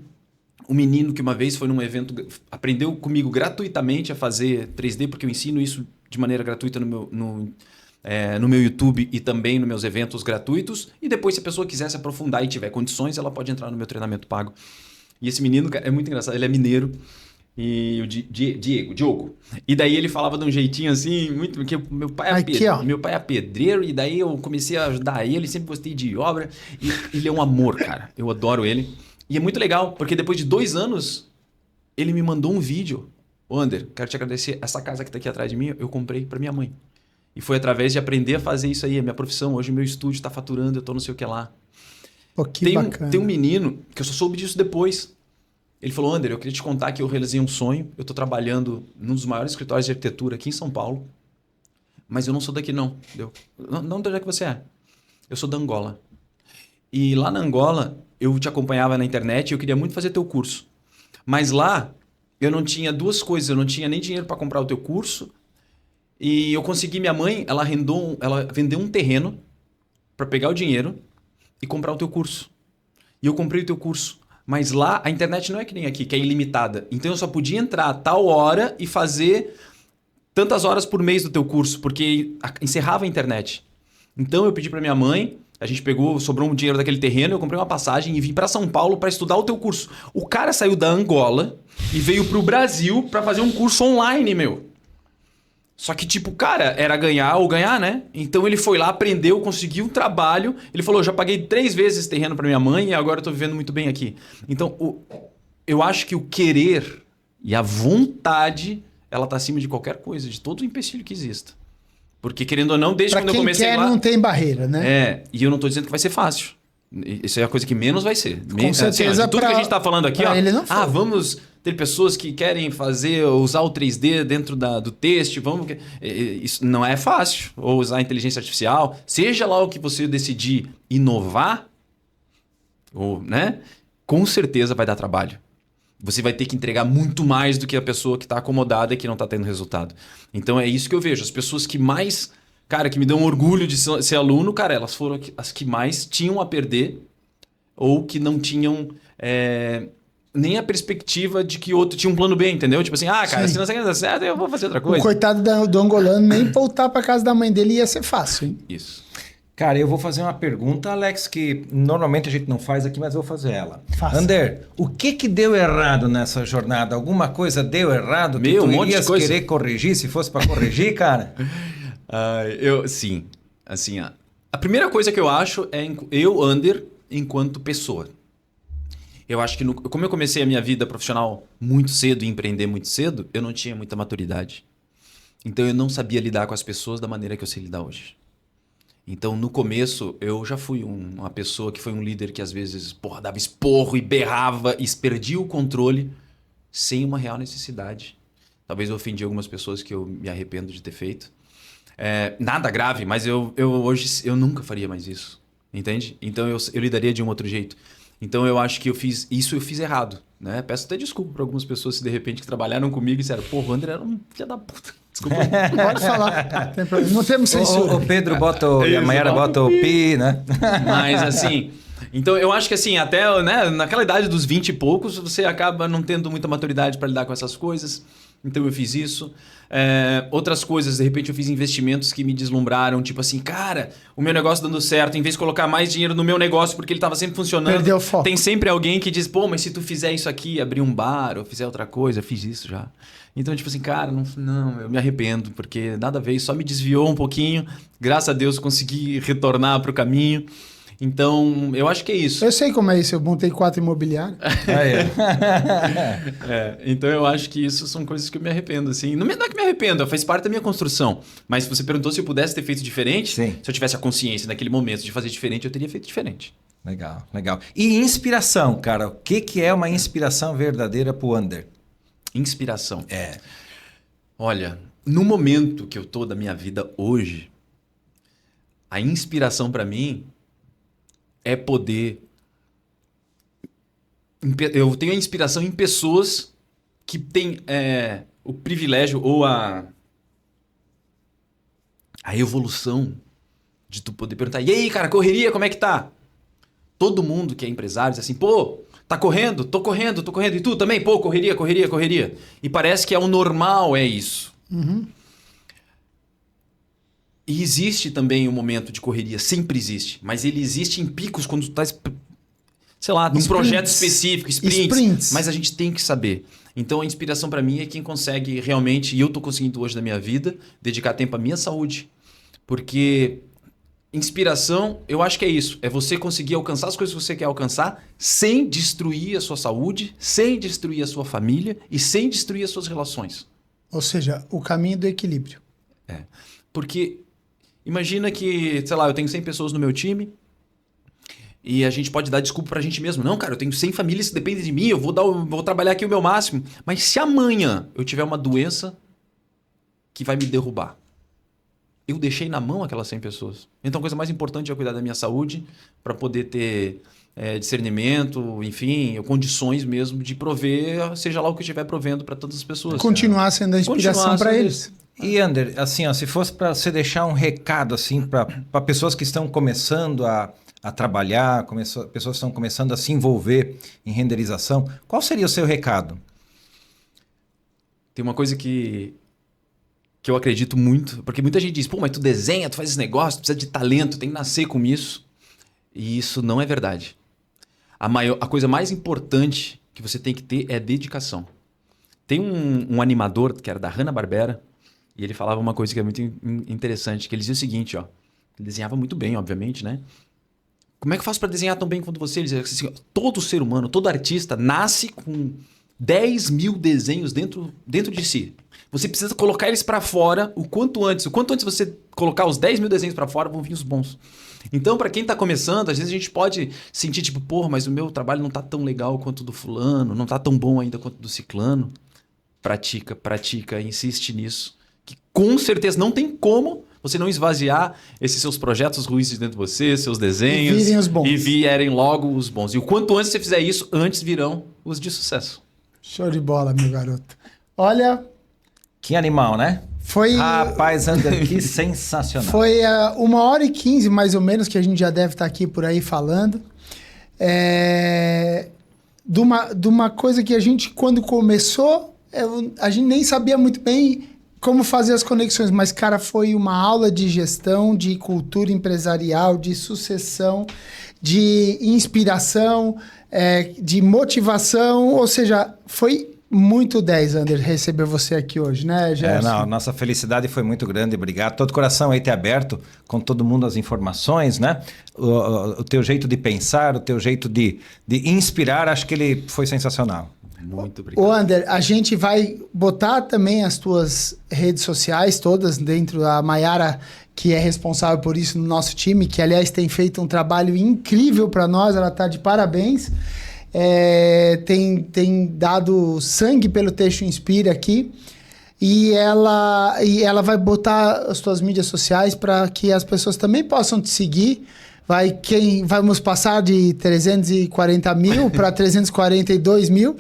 um menino que uma vez foi num evento, aprendeu comigo gratuitamente a fazer 3D, porque eu ensino isso de maneira gratuita no meu YouTube e também nos meus eventos gratuitos. E depois, se a pessoa quiser se aprofundar e tiver condições, ela pode entrar no meu treinamento pago. E esse menino é muito engraçado, ele é mineiro. E o Diogo. E daí ele falava de um jeitinho assim, muito... Porque meu pai é pedreiro, e daí eu comecei a ajudar ele, sempre gostei de obra. E ele é um amor, cara. Eu adoro ele. E é muito legal, porque depois de 2 anos, ele me mandou um vídeo. Ander, quero te agradecer. Essa casa que tá aqui atrás de mim, eu comprei para minha mãe. E foi através de aprender a fazer isso aí, a minha profissão. Hoje o meu estúdio tá faturando, eu tô não sei o que lá. Pô, que bacana. Tem um menino, que eu só soube disso depois. Ele falou, Ander, eu queria te contar que eu realizei um sonho. Eu estou trabalhando num dos maiores escritórios de arquitetura aqui em São Paulo. Mas eu não sou daqui, não. Não de onde é que você é? Eu sou da Angola. E lá na Angola, eu te acompanhava na internet e eu queria muito fazer teu curso. Mas lá, eu não tinha duas coisas. Eu não tinha nem dinheiro para comprar o teu curso. E eu consegui, minha mãe, ela vendeu um terreno para pegar o dinheiro e comprar o teu curso. E eu comprei o teu curso. Mas lá a internet não é que nem aqui, que é ilimitada. Então eu só podia entrar a tal hora e fazer tantas horas por mês do teu curso, porque encerrava a internet. Então eu pedi para minha mãe, a gente pegou, sobrou um dinheiro daquele terreno, eu comprei uma passagem e vim para São Paulo para estudar o teu curso. O cara saiu da Angola e veio pro Brasil para fazer um curso online, meu. Só que, tipo, cara, era ganhar ou ganhar, né? Então ele foi lá, aprendeu, conseguiu um trabalho. Ele falou, já paguei 3 vezes esse terreno para minha mãe e agora eu tô vivendo muito bem aqui. Então, eu acho que o querer e a vontade, ela tá acima de qualquer coisa, de todo o empecilho que exista. Porque, querendo ou não, desde Pra quando eu quem comecei quer, lá... não tem barreira, né? E eu não tô dizendo que vai ser fácil. Isso é a coisa que menos vai ser. Com certeza, de tudo que a gente tá falando aqui, ó. ele não foi. Vamos ter pessoas que querem usar o 3D dentro do texto. Isso não é fácil. Ou usar a inteligência artificial. Seja lá o que você decidir inovar, né? Com certeza vai dar trabalho. Você vai ter que entregar muito mais do que a pessoa que está acomodada e que não está tendo resultado. Então é isso que eu vejo. As pessoas que mais... Cara, que me dão orgulho de ser aluno, cara, elas foram as que mais tinham a perder ou que não tinham nem a perspectiva de que outro tinha um plano B, entendeu? Tipo assim, cara, Sim. se não sei dar certo, eu vou fazer outra coisa. O coitado do angolano nem voltar para casa da mãe dele ia ser fácil, hein? Isso. Cara, eu vou fazer uma pergunta, Alex, que normalmente a gente não faz aqui, mas eu vou fazer ela. Faça. Ander, o que deu errado nessa jornada? Alguma coisa deu errado que Meu, tu um monte de irias coisa. querer corrigir, se fosse para corrigir, cara? Sim. Assim, a primeira coisa que eu acho é eu, Ander, enquanto pessoa. Eu acho que como eu comecei a minha vida profissional muito cedo e empreender muito cedo, eu não tinha muita maturidade. Então eu não sabia lidar com as pessoas da maneira que eu sei lidar hoje. Então no começo eu já fui uma pessoa que foi um líder que às vezes dava esporro e berrava e perdia o controle sem uma real necessidade. Talvez eu ofendi algumas pessoas que eu me arrependo de ter feito. Nada grave, mas hoje eu nunca faria mais isso, entende? Então eu lidaria de um outro jeito. Então eu acho que eu fiz errado, né? Peço até desculpa para algumas pessoas se de repente que trabalharam comigo e disseram, o André era um filho da puta. Desculpa. Pode falar. Não tem problema. Não temos censura. O Pedro bota e a Mayara bota o pi, né? Mas assim... Então eu acho que assim, até naquela idade dos 20 e poucos, você acaba não tendo muita maturidade para lidar com essas coisas. Então eu fiz isso. Outras coisas, de repente eu fiz investimentos que me deslumbraram, tipo assim, cara, o meu negócio dando certo, em vez de colocar mais dinheiro no meu negócio porque ele estava sempre funcionando, perdeu o foco. Tem sempre alguém que diz, mas se tu fizer isso aqui, abrir um bar ou fizer outra coisa, eu fiz isso já. Então, tipo assim, cara, não, eu me arrependo, porque nada veio, só me desviou um pouquinho, graças a Deus consegui retornar para o caminho. Então, eu acho que é isso. Eu sei como é isso, eu montei 4 imobiliários. Então eu acho que isso são coisas que eu me arrependo, assim. Não é que me arrependo, faz parte da minha construção. Mas se você perguntou se eu pudesse ter feito diferente, Sim. Se eu tivesse a consciência naquele momento de fazer diferente, eu teria feito diferente. Legal, legal. E inspiração, cara? O que é uma inspiração verdadeira pro Ander? Inspiração. Olha, no momento que eu tô da minha vida hoje, a inspiração para mim é poder... Eu tenho a inspiração em pessoas que têm o privilégio ou a evolução de tu poder perguntar, e aí, cara, correria, como é que tá? Todo mundo que é empresário diz assim, tá correndo? Tô correndo. E tu também? Correria. E parece que é o normal, é isso. Uhum. E existe também um momento de correria, sempre existe. Mas ele existe em picos quando tu tá, sei lá, num projeto específico, sprints. Mas a gente tem que saber. Então a inspiração para mim é quem consegue realmente, e eu tô conseguindo hoje da minha vida, dedicar tempo à minha saúde. Porque inspiração, eu acho que é isso. É você conseguir alcançar as coisas que você quer alcançar sem destruir a sua saúde, sem destruir a sua família e sem destruir as suas relações. Ou seja, o caminho do equilíbrio. Porque imagina que, sei lá, eu tenho 100 pessoas no meu time e a gente pode dar desculpa pra gente mesmo. Não, cara, eu tenho 100 famílias que dependem de mim, eu vou trabalhar aqui o meu máximo. Mas se amanhã eu tiver uma doença que vai me derrubar, eu deixei na mão aquelas 100 pessoas. Então a coisa mais importante é cuidar da minha saúde para poder ter discernimento, enfim, condições mesmo de prover, seja lá o que eu estiver provendo para todas as pessoas. Continuar sendo a inspiração para eles. E Ander, assim, ó, se fosse para você deixar um recado assim para pessoas que estão começando a trabalhar, pessoas que estão começando a se envolver em renderização, qual seria o seu recado? Tem uma coisa que eu acredito muito, porque muita gente diz, pô, mas tu desenha, tu faz esse negócio, tu precisa de talento, tem que nascer com isso. E isso não é verdade. A coisa mais importante que você tem que ter é dedicação. Tem um animador que era da Hanna-Barbera, e ele falava uma coisa que é muito interessante, que ele dizia o seguinte, ó, ele desenhava muito bem, obviamente, né? Como é que eu faço para desenhar tão bem quanto você? Ele dizia assim, todo ser humano, todo artista nasce com 10 mil desenhos dentro de si. Você precisa colocar eles para fora o quanto antes. O quanto antes você colocar os 10 mil desenhos para fora, vão vir os bons. Então, para quem está começando, às vezes a gente pode sentir tipo, porra, mas o meu trabalho não está tão legal quanto o do fulano, não está tão bom ainda quanto o do ciclano. Pratica, insiste nisso. Que com certeza não tem como você não esvaziar esses seus projetos ruins de dentro de você, seus desenhos. E virem os bons. E vierem logo os bons. E o quanto antes você fizer isso, antes virão os de sucesso. Show de bola, meu garoto. Olha... Que animal, né? Foi... Rapaz, Ander, que sensacional. Foi 1h15, mais ou menos, que a gente já deve estar aqui por aí falando. De uma coisa que a gente, quando começou, a gente nem sabia muito bem como fazer as conexões, mas, cara, foi uma aula de gestão, de cultura empresarial, de sucessão, de inspiração, de motivação, ou seja, foi muito 10, Ander, receber você aqui hoje, né, Gerson? Nossa felicidade foi muito grande, obrigado. Todo coração aí ter aberto com todo mundo as informações, né? O teu jeito de pensar, o teu jeito de inspirar, acho que ele foi sensacional. Muito obrigado. Ô, Ander, a gente vai botar também as tuas redes sociais todas dentro da Mayara, que é responsável por isso no nosso time, que, aliás, tem feito um trabalho incrível para nós, ela está de parabéns. Tem dado sangue pelo Texto Inspira aqui, e ela vai botar as tuas mídias sociais para que as pessoas também possam te seguir. Vamos passar de 340 mil para 342 mil,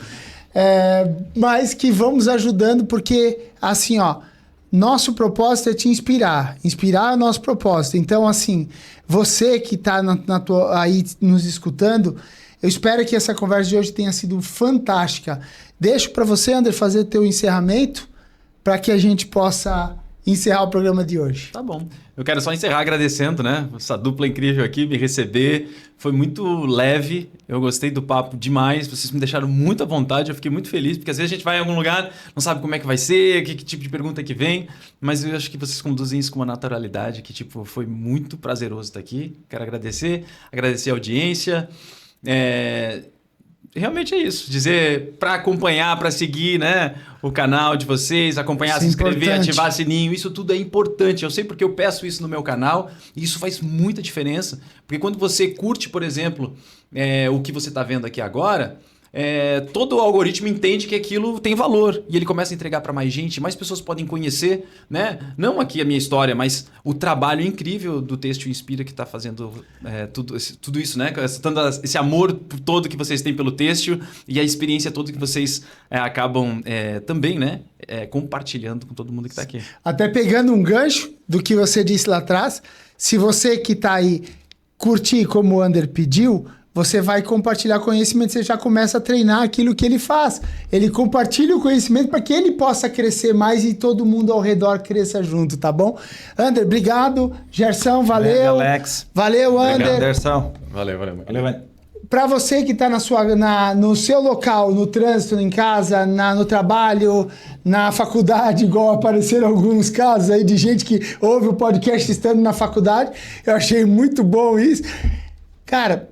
mas que vamos ajudando, porque assim, ó, nosso propósito é te inspirar é o nosso propósito. Então, assim, você que está aí nos escutando, eu espero que essa conversa de hoje tenha sido fantástica. Deixo para você, Ander, fazer o teu encerramento para que a gente possa encerrar o programa de hoje. Tá bom. Eu quero só encerrar agradecendo, né? Essa dupla incrível aqui, me receber. Foi muito leve. Eu gostei do papo demais. Vocês me deixaram muito à vontade. Eu fiquei muito feliz, porque às vezes a gente vai em algum lugar, não sabe como é que vai ser, que tipo de pergunta que vem. Mas eu acho que vocês conduzem isso com uma naturalidade que, tipo, foi muito prazeroso estar aqui. Quero agradecer a audiência. Realmente é isso, dizer para acompanhar, para seguir, né, o canal de vocês, acompanhar, isso se inscrever, importante. ativar sininho, isso tudo é importante. Eu sei porque eu peço isso no meu canal e isso faz muita diferença, porque quando você curte, por exemplo, o que você está vendo aqui agora, todo o algoritmo entende que aquilo tem valor e ele começa a entregar para mais gente, mais pessoas podem conhecer, né? Não aqui a minha história, mas o trabalho incrível do Texto Inspira, que está fazendo tudo isso, né? Esse amor todo que vocês têm pelo texto e a experiência toda que vocês acabam também, né? Compartilhando com todo mundo que está aqui. Até pegando um gancho do que você disse lá atrás, se você que está aí curtir como o Ander pediu, você vai compartilhar conhecimento, você já começa a treinar aquilo que ele faz. Ele compartilha o conhecimento para que ele possa crescer mais e todo mundo ao redor cresça junto, tá bom? Ander, obrigado. Gerson, valeu. Alex. Valeu, Ander. Obrigado, Gerson. Valeu. Valeu. Para você que está no seu local, no trânsito, em casa, no trabalho, na faculdade, igual apareceram alguns casos aí de gente que ouve o podcast estando na faculdade, eu achei muito bom isso. Cara,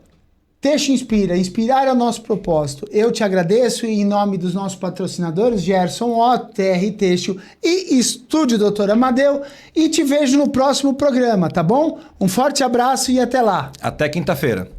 Texto Inspira, inspirar é o nosso propósito. Eu te agradeço em nome dos nossos patrocinadores, Gerson OTR Texto e Estúdio Dr. Amadeu, e te vejo no próximo programa, tá bom? Um forte abraço e até lá. Até quinta-feira.